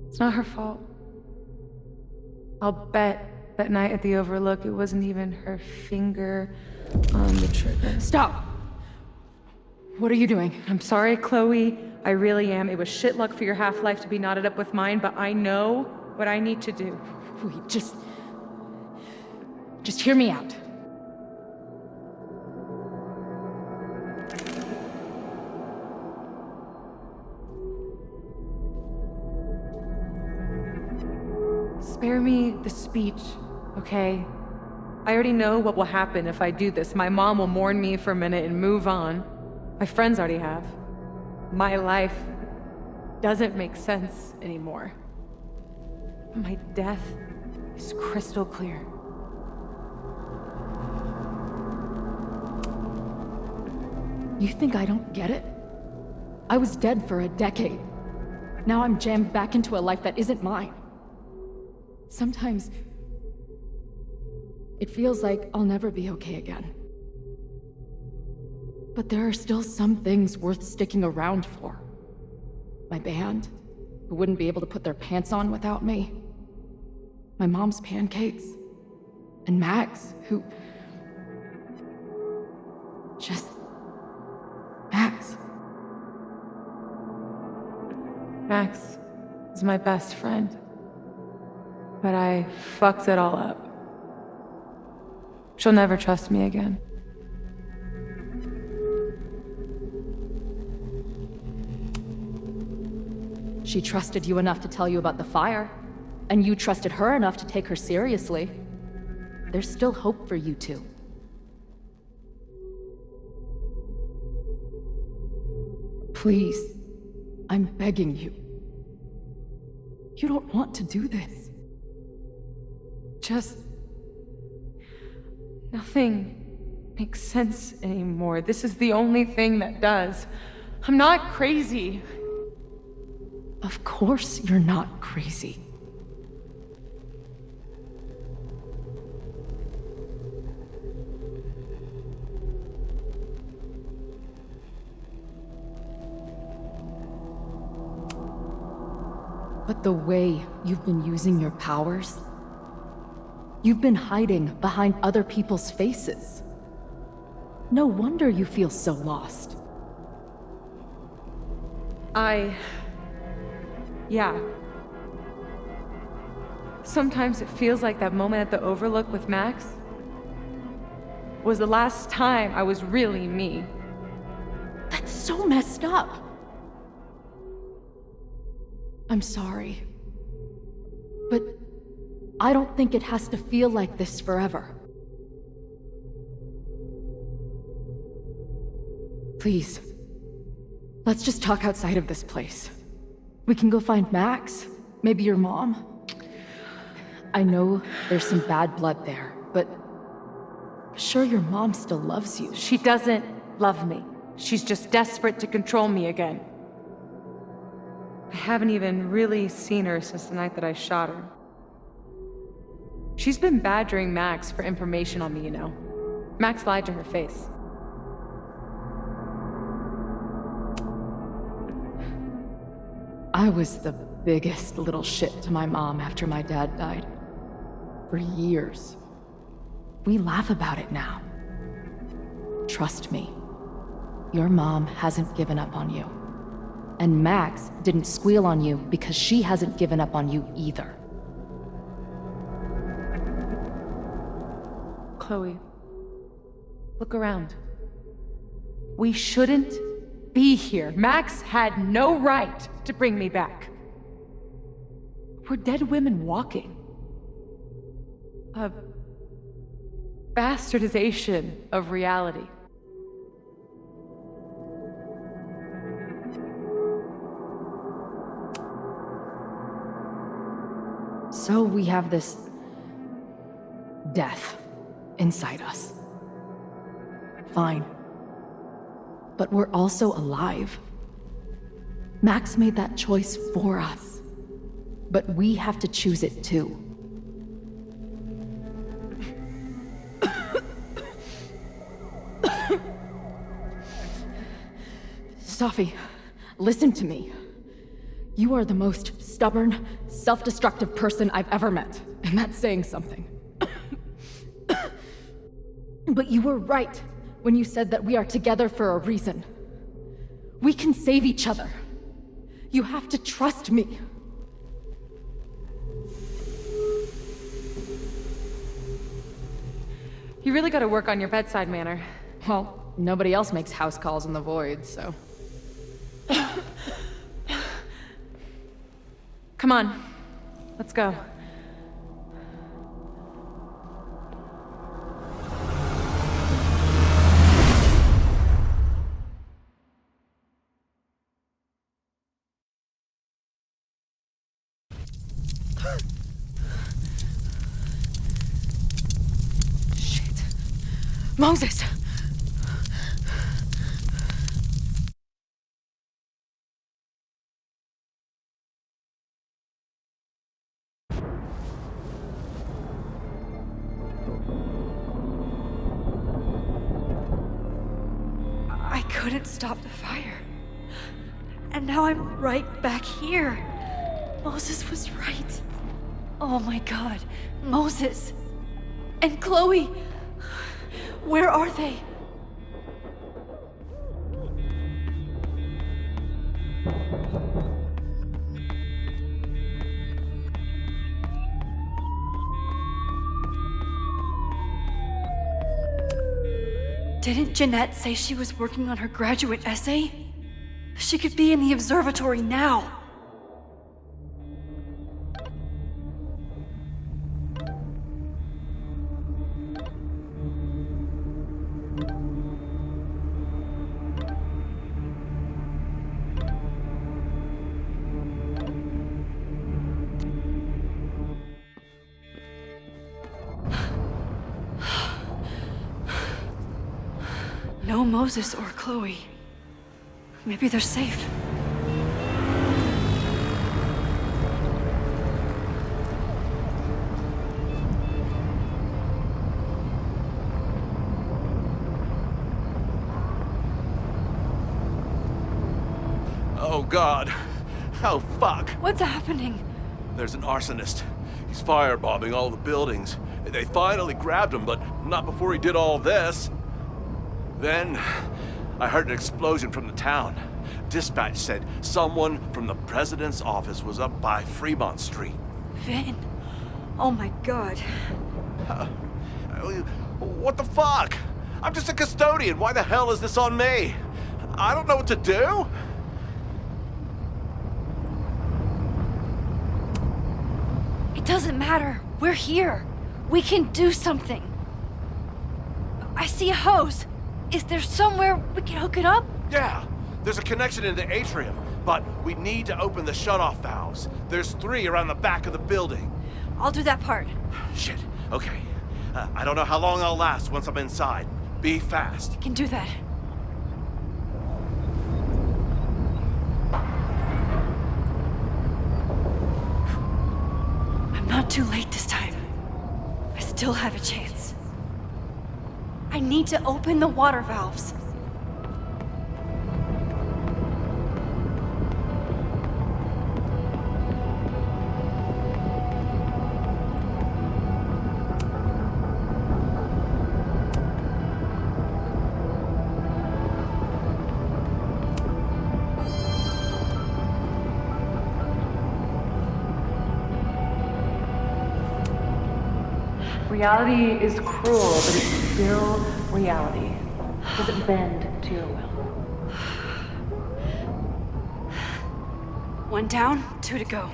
It's not her fault. I'll bet that night at the Overlook, it wasn't even her finger on the trigger. Stop! What are you doing? I'm sorry, Chloe. I really am. It was shit luck for your half-life to be knotted up with mine, but I know what I need to do. Wait, just hear me out. Spare me the speech, okay? I already know what will happen if I do this. My mom will mourn me for a minute and move on. My friends already have. My life doesn't make sense anymore. My death is crystal clear. You think I don't get it? I was dead for a decade. Now I'm jammed back into a life that isn't mine. Sometimes it feels like I'll never be okay again. But there are still some things worth sticking around for. My band, who wouldn't be able to put their pants on without me. My mom's pancakes. And Max, who... just... Max. Max is my best friend. But I fucked it all up. She'll never trust me again. She trusted you enough to tell you about the fire, and you trusted her enough to take her seriously. There's still hope for you two. Please, I'm begging you. You don't want to do this. Just... nothing makes sense anymore. This is the only thing that does. I'm not crazy. Of course you're not crazy. But the way you've been using your powers, you've been hiding behind other people's faces. No wonder you feel so lost. Yeah. Sometimes it feels like that moment at the Overlook with Max was the last time I was really me. That's so messed up. I'm sorry. But I don't think it has to feel like this forever. Please, let's just talk outside of this place. We can go find Max, maybe your mom. I know there's some bad blood there, but I'm sure your mom still loves you. She doesn't love me. She's just desperate to control me again. I haven't even really seen her since the night that I shot her. She's been badgering Max for information on me, you know. Max lied to her face. I was the biggest little shit to my mom after my dad died. For years. We laugh about it now. Trust me, your mom hasn't given up on you. And Max didn't squeal on you because she hasn't given up on you either. Chloe, look around. We shouldn't be here. Max had no right to bring me back. We're dead women walking. A bastardization of reality. So we have this death inside us. Fine. But we're also alive. Max made that choice for us. But we have to choose it too. Safi, listen to me. You are the most stubborn, self-destructive person I've ever met, and that's saying something. But you were right when you said that we are together for a reason. We can save each other. You have to trust me. You really gotta work on your bedside manner. Well, nobody else makes house calls in the void, so... Come on, let's go. Shit. Moses! I couldn't stop the fire. And now I'm right back here. Moses was right. Oh my god. Moses. And Chloe. Where are they? Didn't Jeanette say she was working on her graduate essay? She could be in the observatory now. No Moses or Chloe. Maybe they're safe. Oh, God. Oh, fuck. What's happening? There's an arsonist. He's firebombing all the buildings. They finally grabbed him, but not before he did all this. Then, I heard an explosion from the town. Dispatch said someone from the president's office was up by Fremont Street. Vin. Oh my God. What the fuck? I'm just a custodian. Why the hell is this on me? I don't know what to do. It doesn't matter. We're here. We can do something. I see a hose. Is there somewhere we can hook it up? Yeah, there's a connection in the atrium, but we need to open the shutoff valves. There's 3 around the back of the building. I'll do that part. Shit, okay. I don't know how long I'll last once I'm inside. Be fast. Can do that. I'm not too late this time. I still have a chance. I need to open the water valves. Reality is cruel, but it's still reality. Does it bend to your will? 1 down, 2 to go.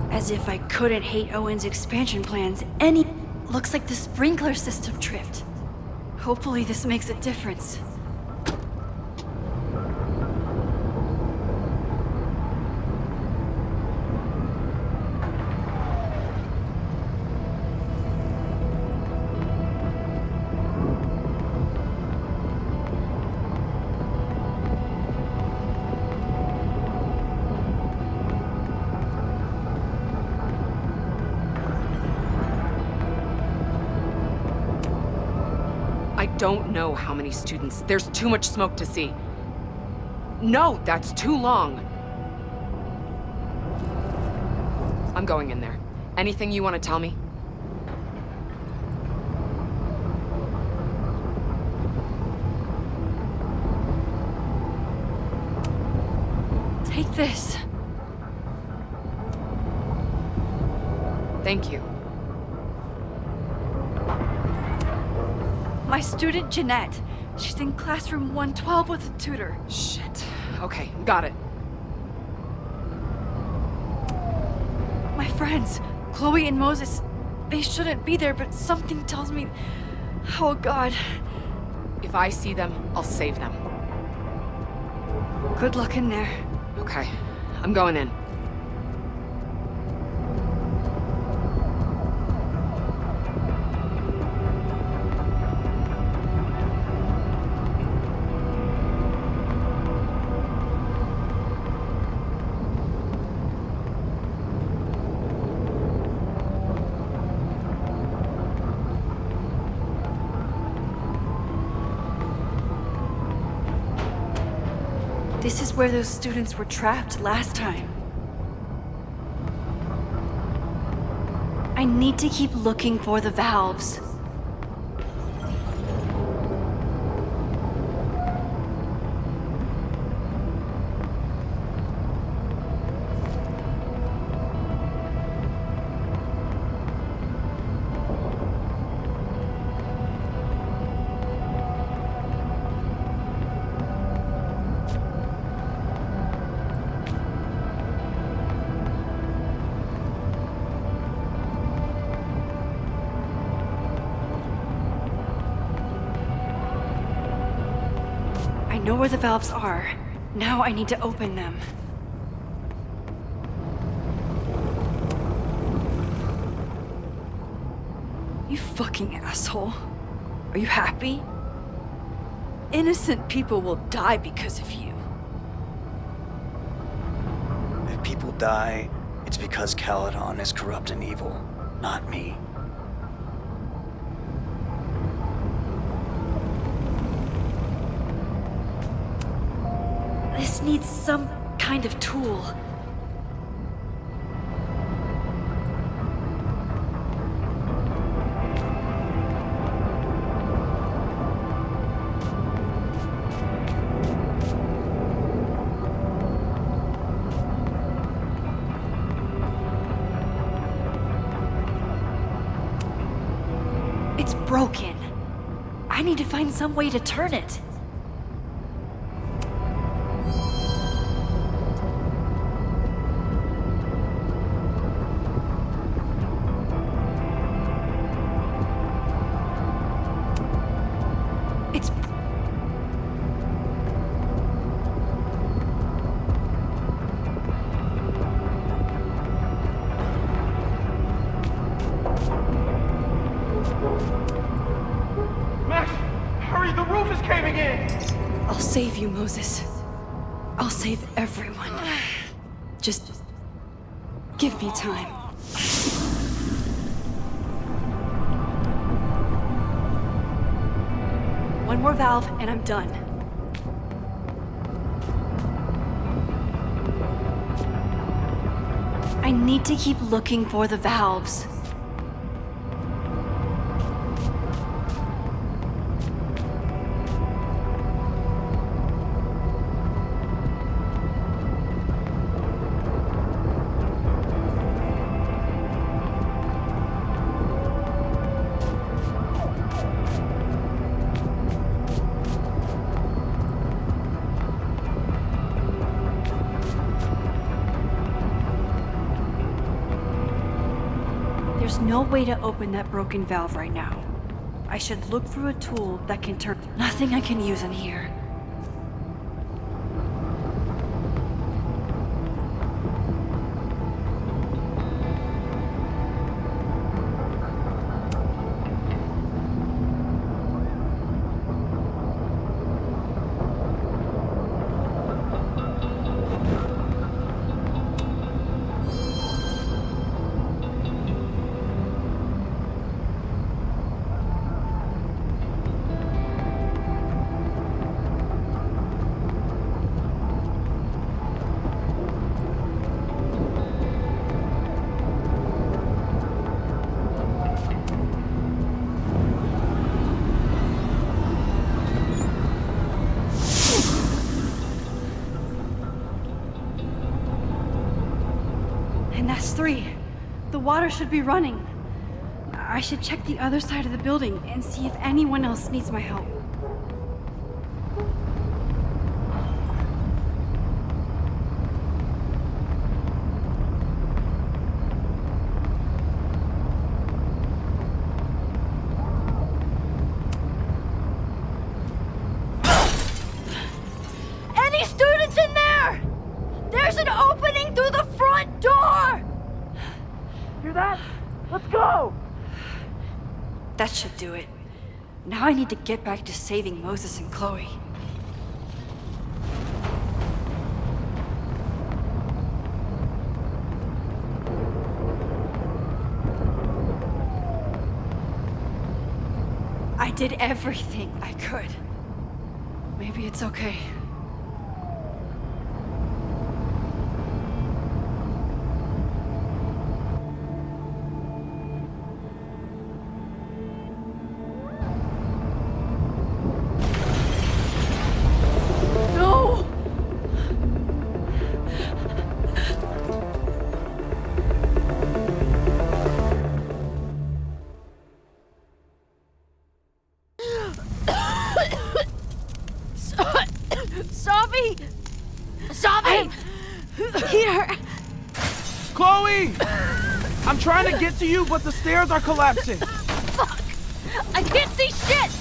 As if I couldn't hate Owen's expansion plans any... Looks like the sprinkler system tripped. Hopefully this makes a difference. I don't know how many students. There's too much smoke to see. No, that's too long. I'm going in there. Anything you want to tell me? Take this. Thank you. My student Jeanette. She's in classroom 112 with a tutor. Shit. Okay, got it. My friends, Chloe and Moses, they shouldn't be there, but something tells me... Oh God. If I see them, I'll save them. Good luck in there. Okay, I'm going in. This is where those students were trapped last time. I need to keep looking for the valves. I know where the valves are. Now I need to open them. You fucking asshole. Are you happy? Innocent people will die because of you. If people die, it's because Caledon is corrupt and evil, not me. This needs some kind of tool. It's broken. I need to find some way to turn it. It's... Max, hurry, the roof is caving in! I'll save you, Moses. I'll save everyone. Just give me time. One more valve and I'm done. I need to keep looking for the valves. There's no way to open that broken valve right now. I should look through a tool that can turn... Nothing I can use in here. And that's 3. The water should be running. I should check the other side of the building and see if anyone else needs my help. Any students in there? There's an opening through the front door! Hear that? Let's go! That should do it. Now I need to get back to saving Moses and Chloe. I did everything I could. Maybe it's okay. No! Savi! Savi! Here! Chloe! I'm trying to get to you, but the stairs are collapsing. Fuck! I can't see shit!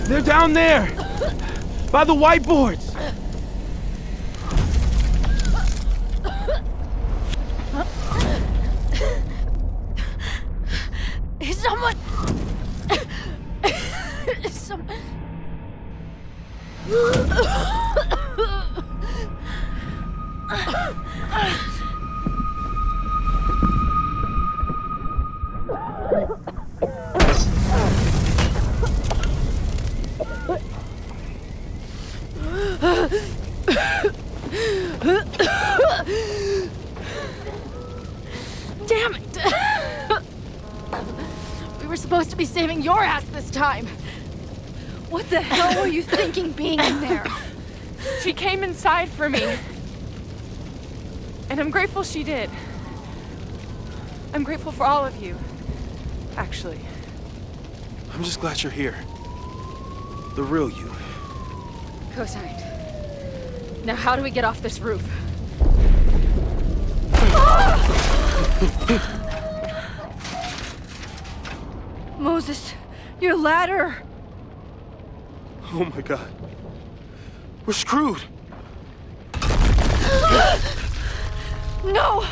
They're down there! By the whiteboards! Is someone Damn it! We were supposed to be saving your ass this time. What the hell were you thinking being in there? She came inside for me. And I'm grateful she did. I'm grateful for all of you, actually. I'm just glad you're here. The real you. Co-signed. Now how do we get off this roof? Moses, your ladder! Oh my god. We're screwed. No!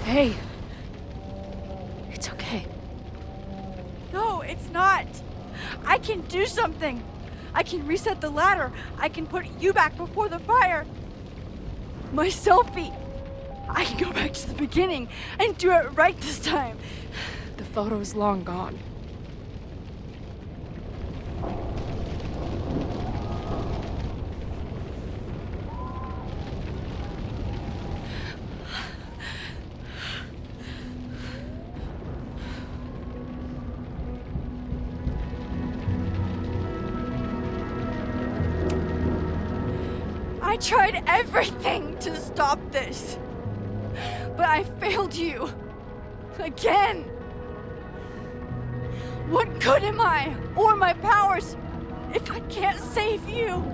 Hey. It's okay. No, it's not! I can do something! I can reset the ladder! I can put you back before the fire! My selfie! I can go back to the beginning and do it right this time! The photo's long gone. I tried everything to stop this, but I failed you. Again. What good am I, or my powers, if I can't save you?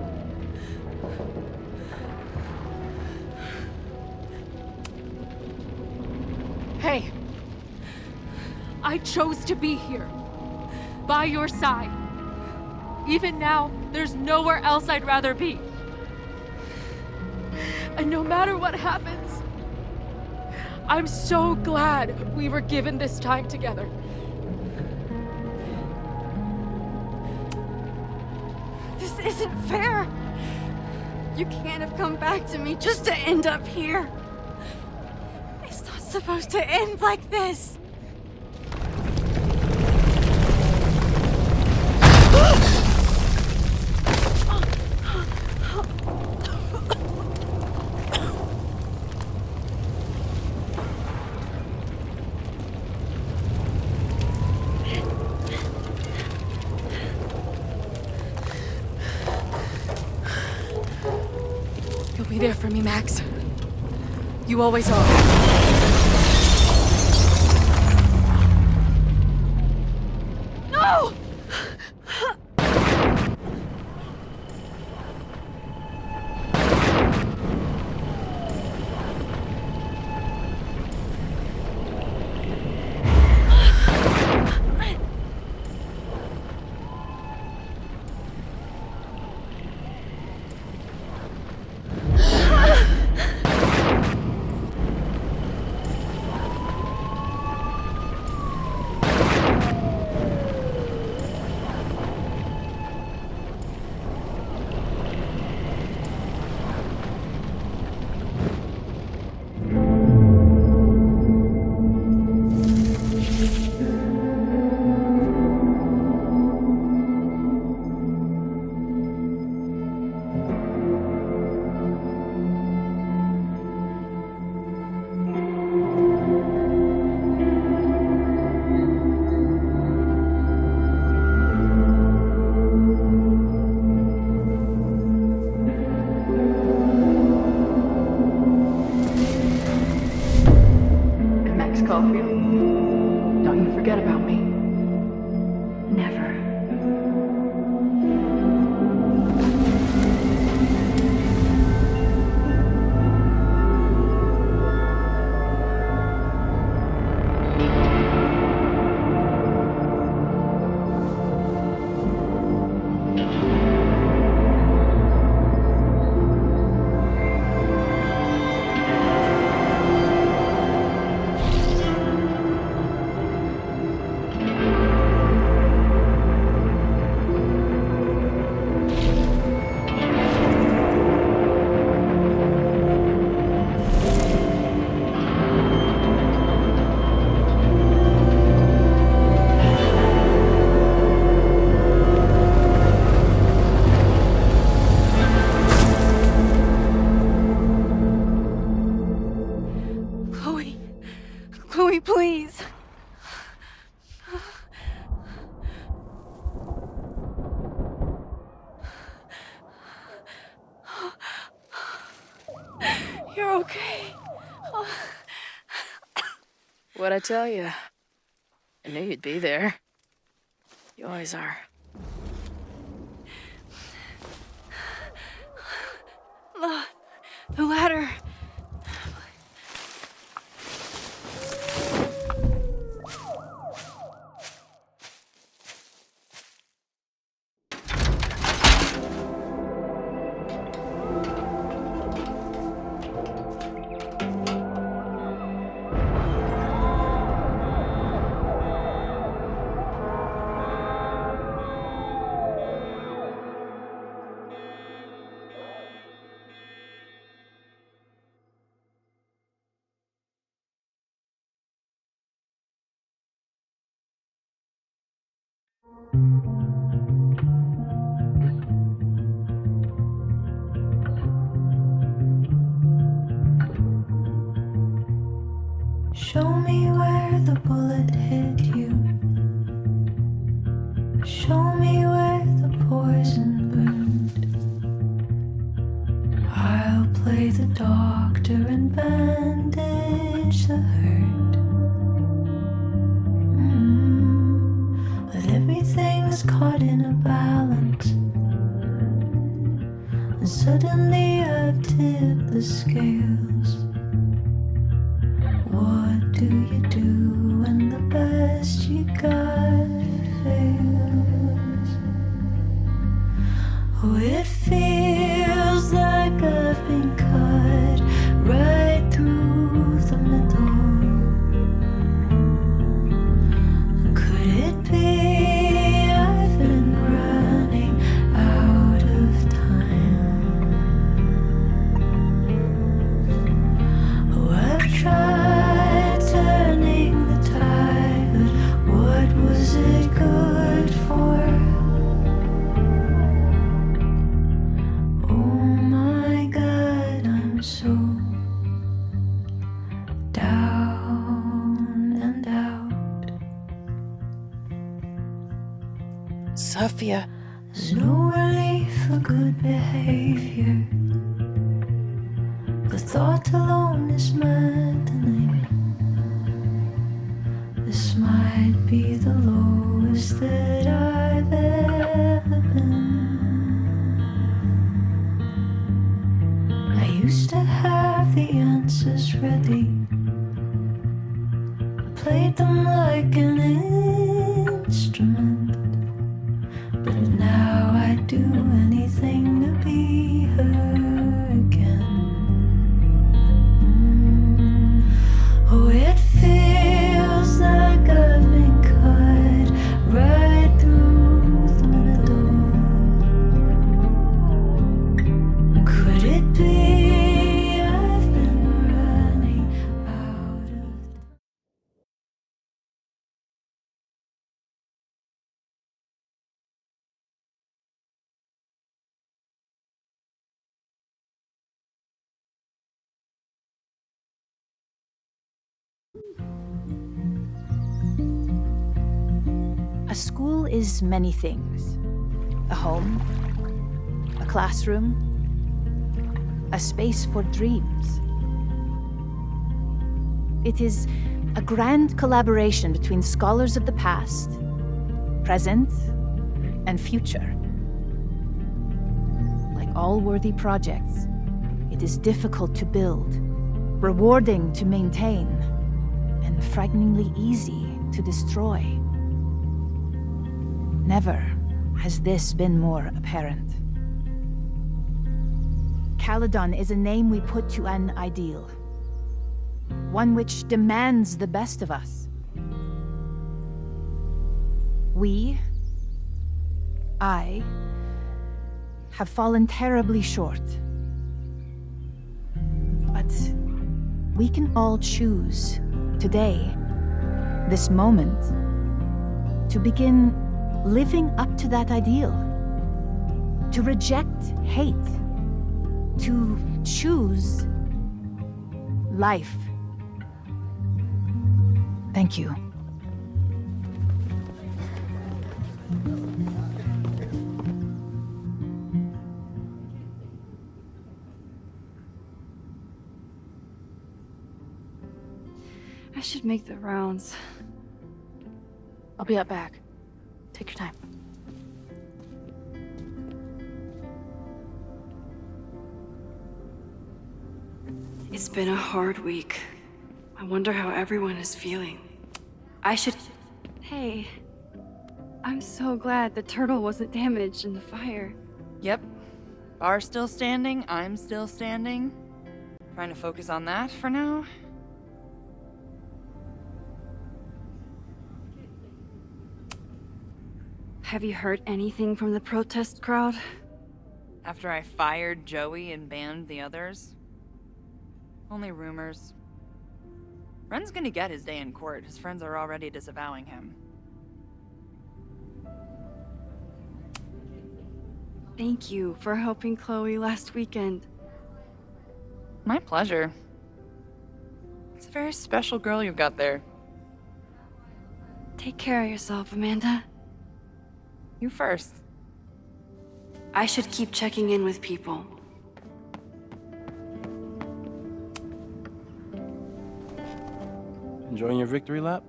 Hey. I chose to be here. By your side. Even now, there's nowhere else I'd rather be. And no matter what happens, I'm so glad we were given this time together. This isn't fair. You can't have come back to me just to end up here. It's not supposed to end like this. You'll be there for me, Max. You always are. No! Don't you forget about me. Never. Chloe, please. You're okay. What'd I tell you? I knew you'd be there. You always are. The ladder. Show me where the bullet hit you. Show me where the poison burned. I'll play the doctor and bandage the hurt. But everything's caught in a balance. And suddenly I've tipped the scales. What do you do when the best you got fails? Oh, it feels like I've been cut right through the middle. Could it be I've been running out of time? Oh, I've tried turning the tide, but what was it good for? Oh my God, I'm so down and out. Sophia. There's no relief for good behavior. The thought alone is maddening. This might be the lowest that I've ever been. I used to have the answers ready. I played them like an instrument. But now I'd do anything to be her again. Oh, it feels like I've been cut right through the middle. Could it be I've been running out of A school is many things. A home, a classroom, a space for dreams. It is a grand collaboration between scholars of the past, present, and future. Like all worthy projects, it is difficult to build, rewarding to maintain, and frighteningly easy to destroy. Never has this been more apparent. Caledon is a name we put to an ideal, one which demands the best of us. I, have fallen terribly short. But we can all choose today, this moment, to begin living up to that ideal, to reject hate, to choose life. Thank you. I should make the rounds. I'll be up back. Take your time. It's been a hard week. I wonder how everyone is feeling. I should... Hey, I'm so glad the turtle wasn't damaged in the fire. Yep. Bar's still standing, I'm still standing. Trying to focus on that for now. Have you heard anything from the protest crowd? After I fired Joey and banned the others? Only rumors. Ren's gonna get his day in court. His friends are already disavowing him. Thank you for helping Chloe last weekend. My pleasure. It's a very special girl you've got there. Take care of yourself, Amanda. You first. I should keep checking in with people. Enjoying your victory lap?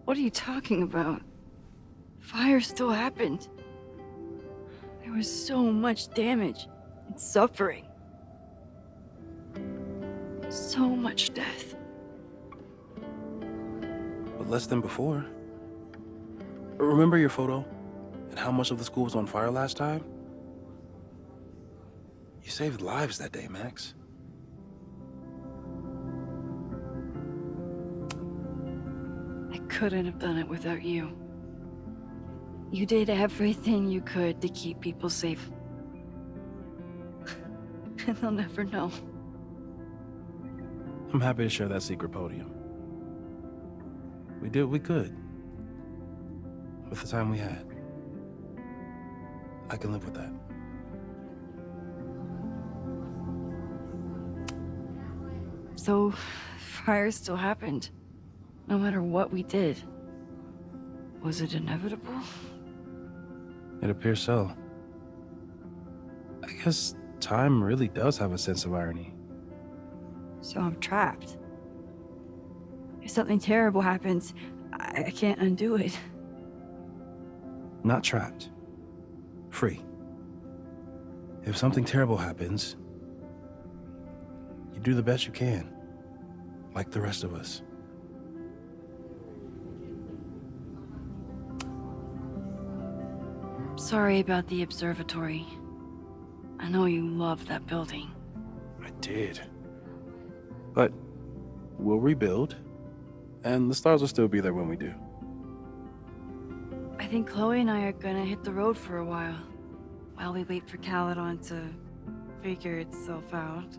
What are you talking about? Fire still happened. There was so much damage and suffering. So much death. But less than before. Remember your photo? And how much of the school was on fire last time? You saved lives that day, Max. I couldn't have done it without you. You did everything you could to keep people safe. And they'll never know. I'm happy to share that secret podium. We did what we could. With the time we had. I can live with that. So, fire still happened. No matter what we did. Was it inevitable? It appears so. I guess time really does have a sense of irony. So I'm trapped. If something terrible happens, I can't undo it. Not trapped. Free. If something terrible happens, you do the best you can. Like the rest of us. Sorry about the observatory. I know you love that building. I did. But we'll rebuild, and the stars will still be there when we do. I think Chloe and I are gonna hit the road for a while we wait for Caledon to figure itself out.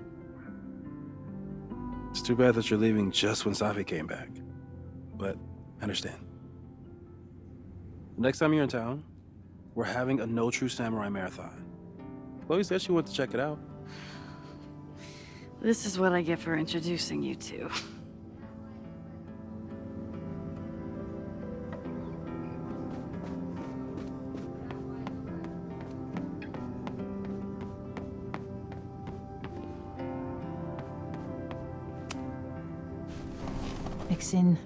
It's too bad that you're leaving just when Safi came back. But I understand. Next time you're in town, we're having a No True Samurai marathon. Chloe said she wanted to check it out. This is what I get for introducing you two. Maxine,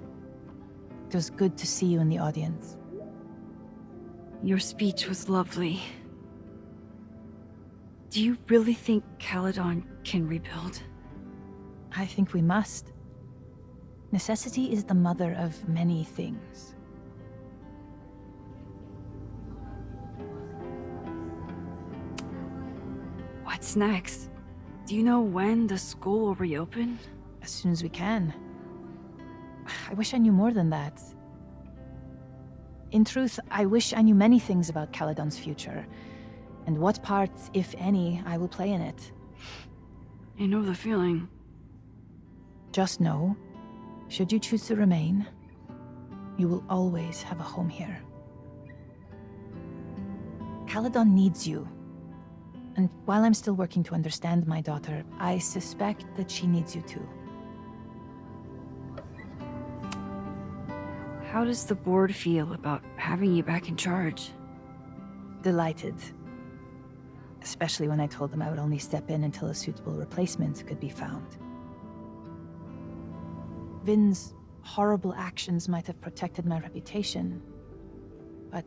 it was good to see you in the audience. Your speech was lovely. Do you really think Caledon can rebuild? I think we must. Necessity is the mother of many things. What's next? Do you know when the school will reopen? As soon as we can. I wish I knew more than that. In truth, I wish I knew many things about Caledon's future, and what part, if any, I will play in it. I know the feeling. Just know, should you choose to remain, you will always have a home here. Caledon needs you. And while I'm still working to understand my daughter, I suspect that she needs you too. How does the board feel about having you back in charge? Delighted. Especially when I told them I would only step in until a suitable replacement could be found. Vin's horrible actions might have protected my reputation, but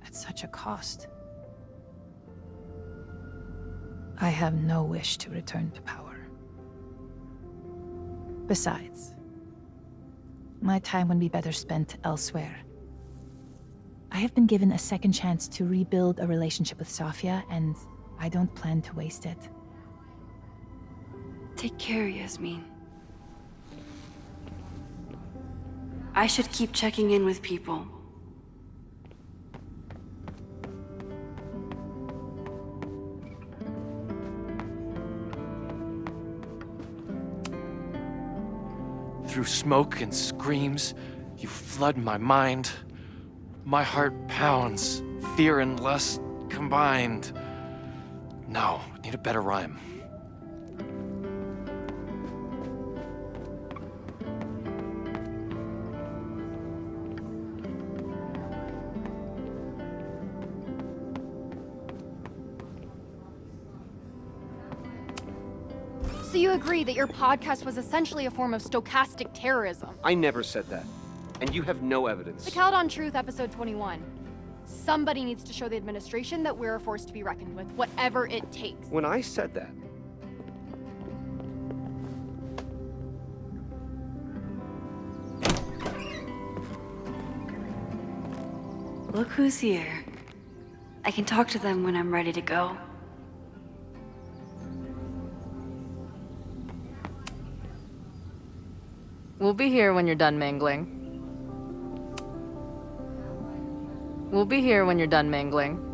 at such a cost. I have no wish to return to power. Besides, my time would be better spent elsewhere. I have been given a second chance to rebuild a relationship with Safia, and I don't plan to waste it. Take care, Yasmin. I should keep checking in with people. Through smoke and screams, you flood my mind. My heart pounds, fear and lust combined. No, need a better rhyme. So you agree that your podcast was essentially a form of stochastic terrorism? I never said that. And you have no evidence. The Caledon Truth, episode 21. Somebody needs to show the administration that we're a force to be reckoned with, whatever it takes. When I said that, Look who's here. I can talk to them when I'm ready to go. We'll be here when you're done mangling. We'll be here when you're done mangling.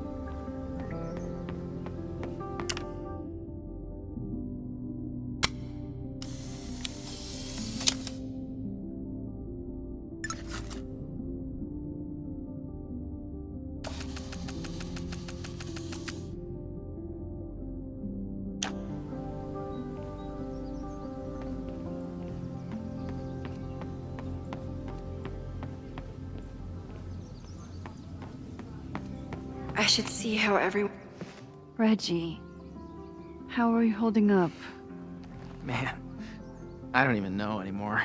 I should see how everyone... Reggie, how are you holding up? Man, I don't even know anymore.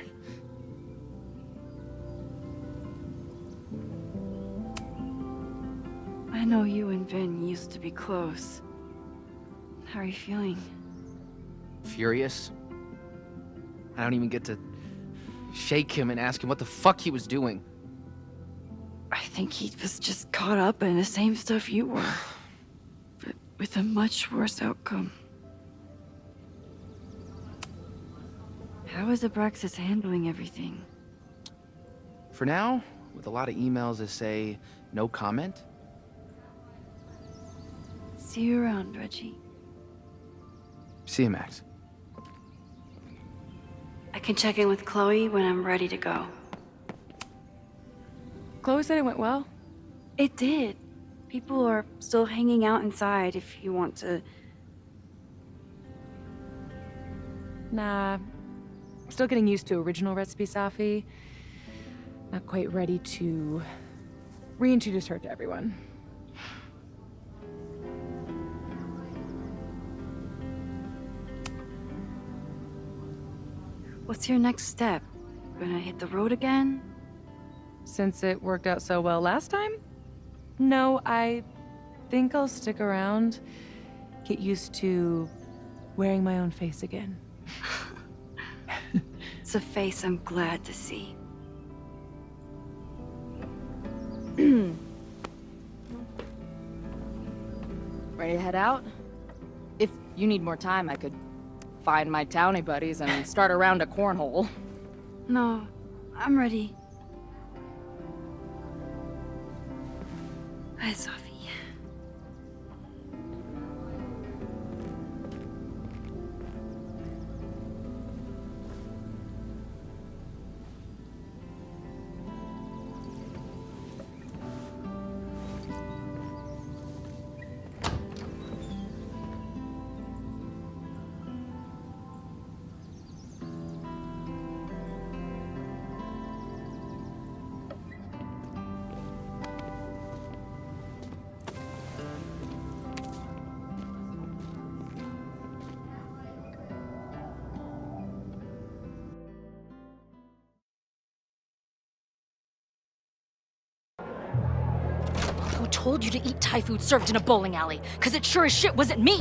I know you and Vin used to be close. How are you feeling? Furious. I don't even get to shake him and ask him what the fuck he was doing. I think he was just caught up in the same stuff you were, but with a much worse outcome. How is Abraxas handling everything? For now, with a lot of emails that say no comment. See you around, Reggie. See you, Max. I can check in with Chloe when I'm ready to go. Chloe said it went well. It did. People are still hanging out inside if you want to... Nah. I'm still getting used to original recipe Safi. Not quite ready to reintroduce her to everyone. What's your next step? Gonna hit the road again? Since it worked out so well last time? No, I think I'll stick around, get used to wearing my own face again. It's a face I'm glad to see. Ready to head out? If you need more time, I could find my townie buddies and start a round of cornhole. No, I'm ready. Hi, Sophie. who told you to eat Thai food served in a bowling alley, because it sure as shit wasn't me!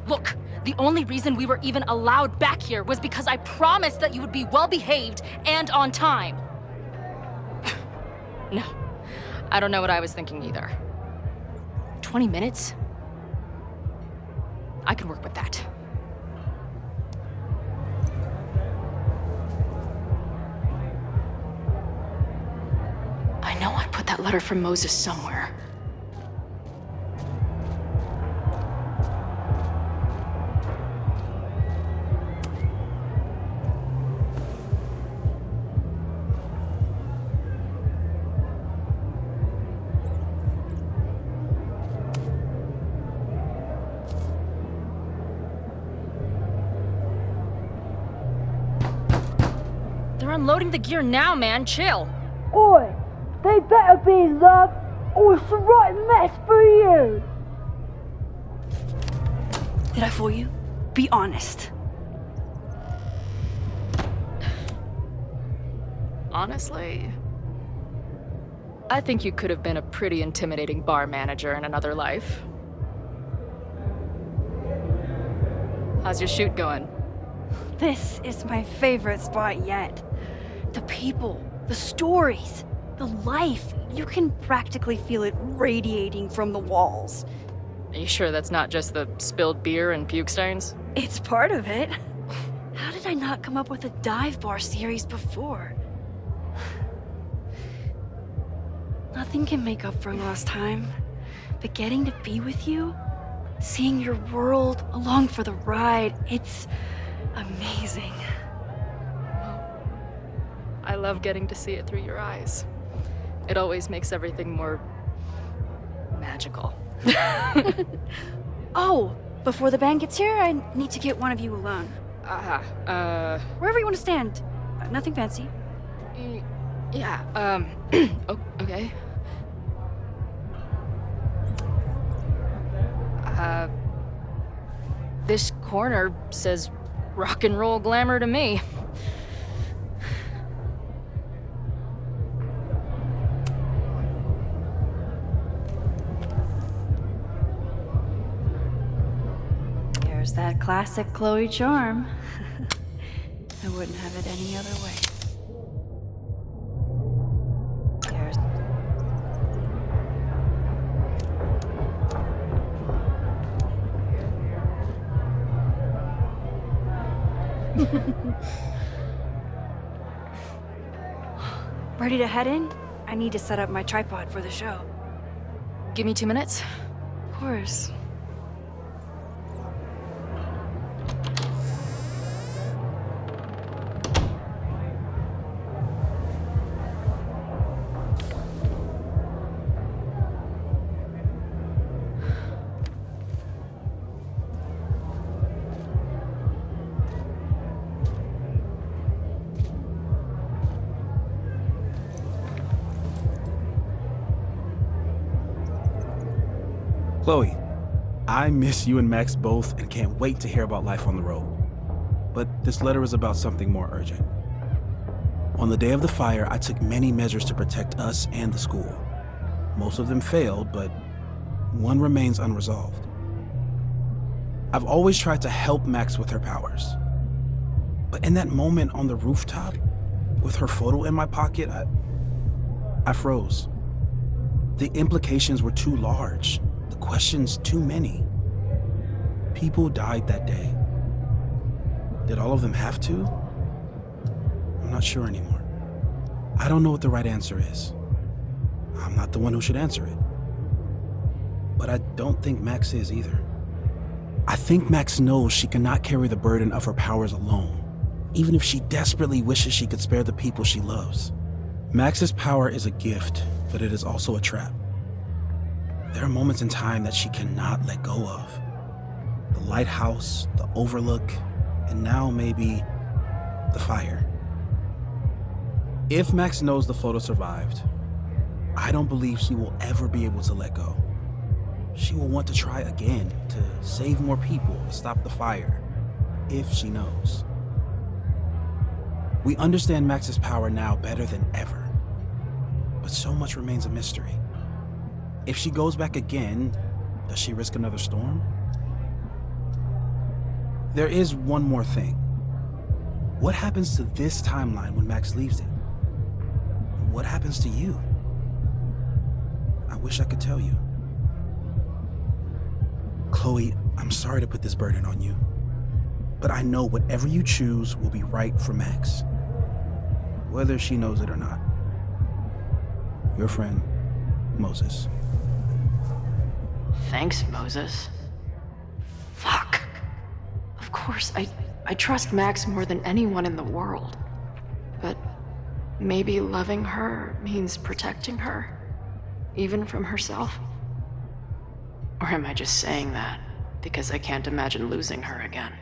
Look, the only reason we were even allowed back here was because I promised that you would be well-behaved and on time. No, I don't know what I was thinking either. 20 minutes? I can work with that. I know I put that letter from Moses somewhere. They're unloading the gear now, man. Chill. Oi! They better be in love, or it's the right mess for you! Did I fool you? Be honest. Honestly, I think you could have been a pretty intimidating bar manager in another life. How's your shoot going? This is my favorite spot yet. The people, the stories, the life. You can practically feel it radiating from the walls. Are you sure that's not just the spilled beer and puke stains? It's part of it. How did I not come up with a dive bar series before? Nothing can make up for lost time, but getting to be with you, seeing your world along for the ride, it's amazing. I love getting to see it through your eyes. It always makes everything more magical. Oh, before the band gets here, I need to get one of you alone. Wherever you want to stand. Nothing fancy. Yeah, okay. This corner says rock and roll glamour to me. There's that classic Chloe charm. I wouldn't have it any other way. There's... Ready to head in? I need to set up my tripod for the show. Give me 2 minutes. Of course. Chloe, I miss you and Max both and can't wait to hear about life on the road. But this letter is about something more urgent. On the day of the fire, I took many measures to protect us and the school. Most of them failed, but one remains unresolved. I've always tried to help Max with her powers. But in that moment on the rooftop, with her photo in my pocket, I froze. The implications were too large. The questions too many. People died that day. Did all of them have to? I'm not sure anymore. I don't know what the right answer is. I'm not the one who should answer it. But I don't think Max is either. I think Max knows she cannot carry the burden of her powers alone, even if she desperately wishes she could spare the people she loves. Max's power is a gift, but it is also a trap. There are moments in time that she cannot let go of. The lighthouse, the overlook, and now maybe the fire. If Max knows the photo survived, I don't believe she will ever be able to let go. She will want to try again to save more people, to stop the fire, if she knows. We understand Max's power now better than ever, but so much remains a mystery. If she goes back again, does she risk another storm? There is one more thing. What happens to this timeline when Max leaves it? What happens to you? I wish I could tell you. Chloe, I'm sorry to put this burden on you, but I know whatever you choose will be right for Max, whether she knows it or not. Your friend, Moses. Thanks, Moses. Fuck. Of course, I trust Max more than anyone in the world. But maybe loving her means protecting her, even from herself? Or am I just saying that because I can't imagine losing her again?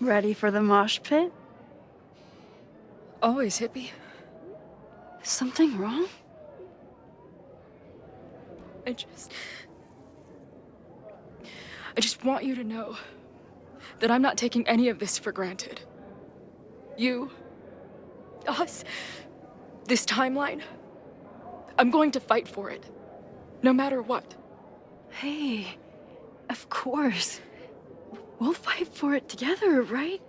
Ready for the mosh pit? Always, hippie. Is something wrong? I just want you to know that I'm not taking any of this for granted. You, us, this timeline. I'm going to fight for it, no matter what. Hey, of course. We'll fight for it together, right?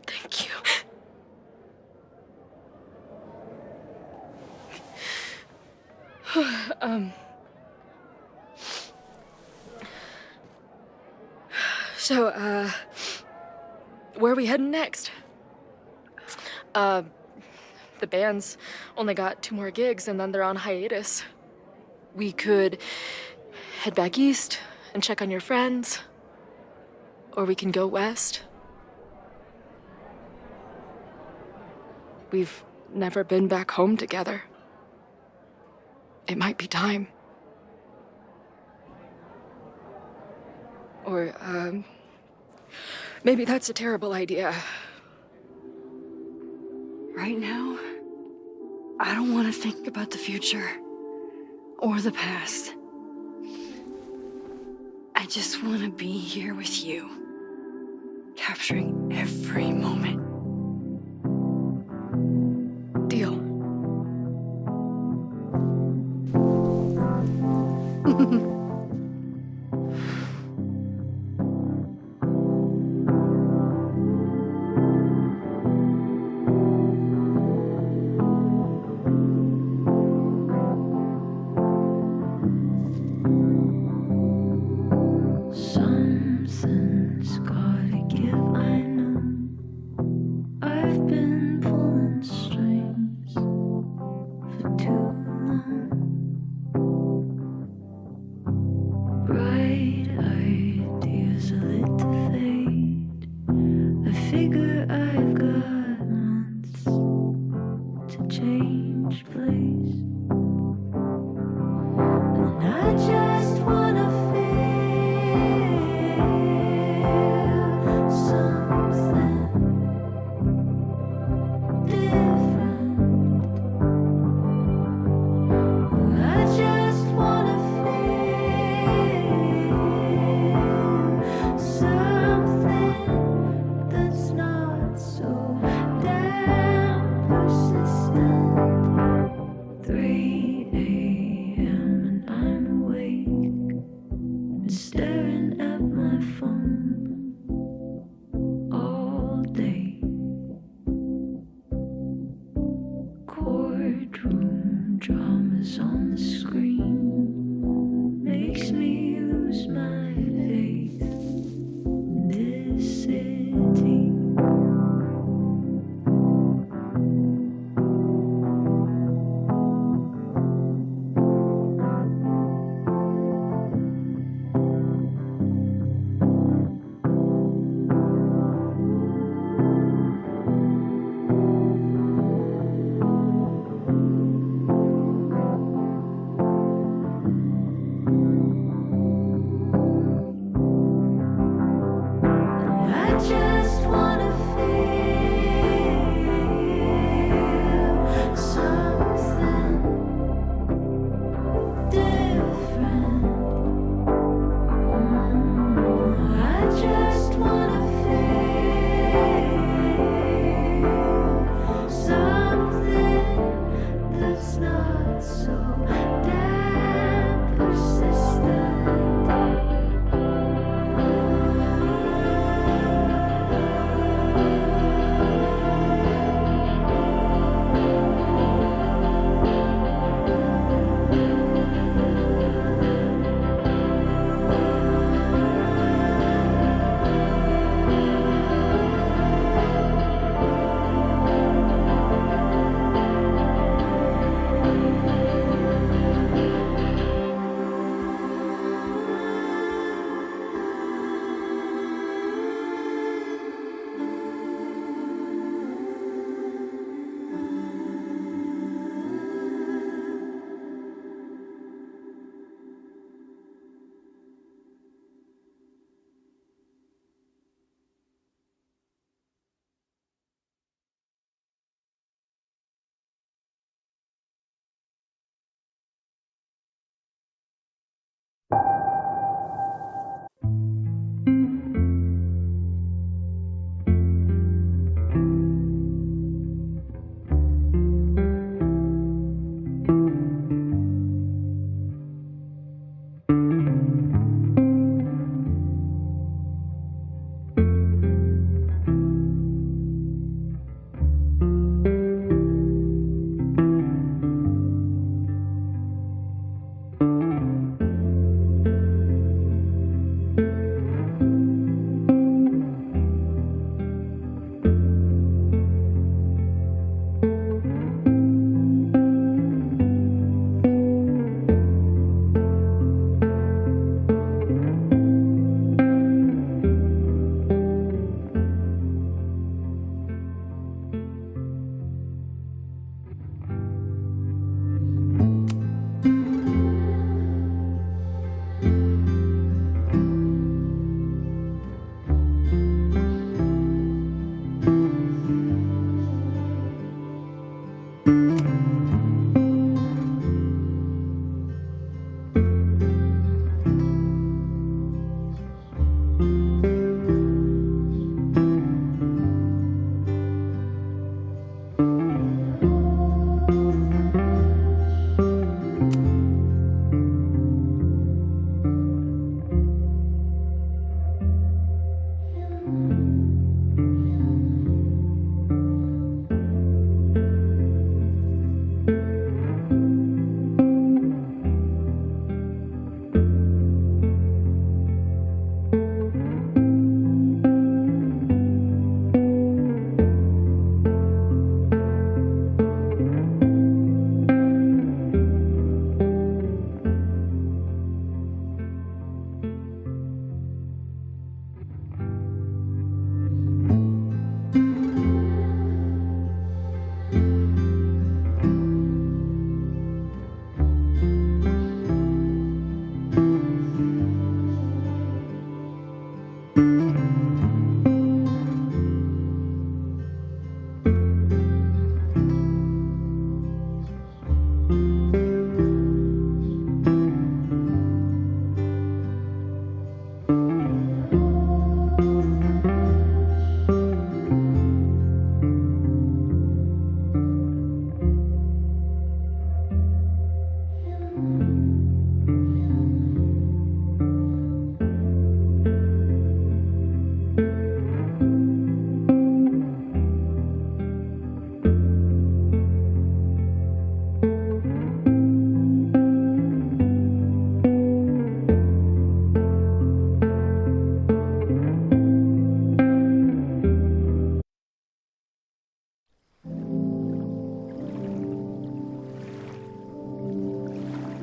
Thank you. So, where are we heading next? The band's only got 2 more gigs and then they're on hiatus. We could head back east and check on your friends. Or we can go west. We've never been back home together. It might be time. Or, maybe that's a terrible idea. Right now, I don't want to think about the future or the past. I just want to be here with you, capturing every moment. Deal. Something's gotta give, I know. I've been pulling strings for too long. Bright ideas are lit to fade. I figure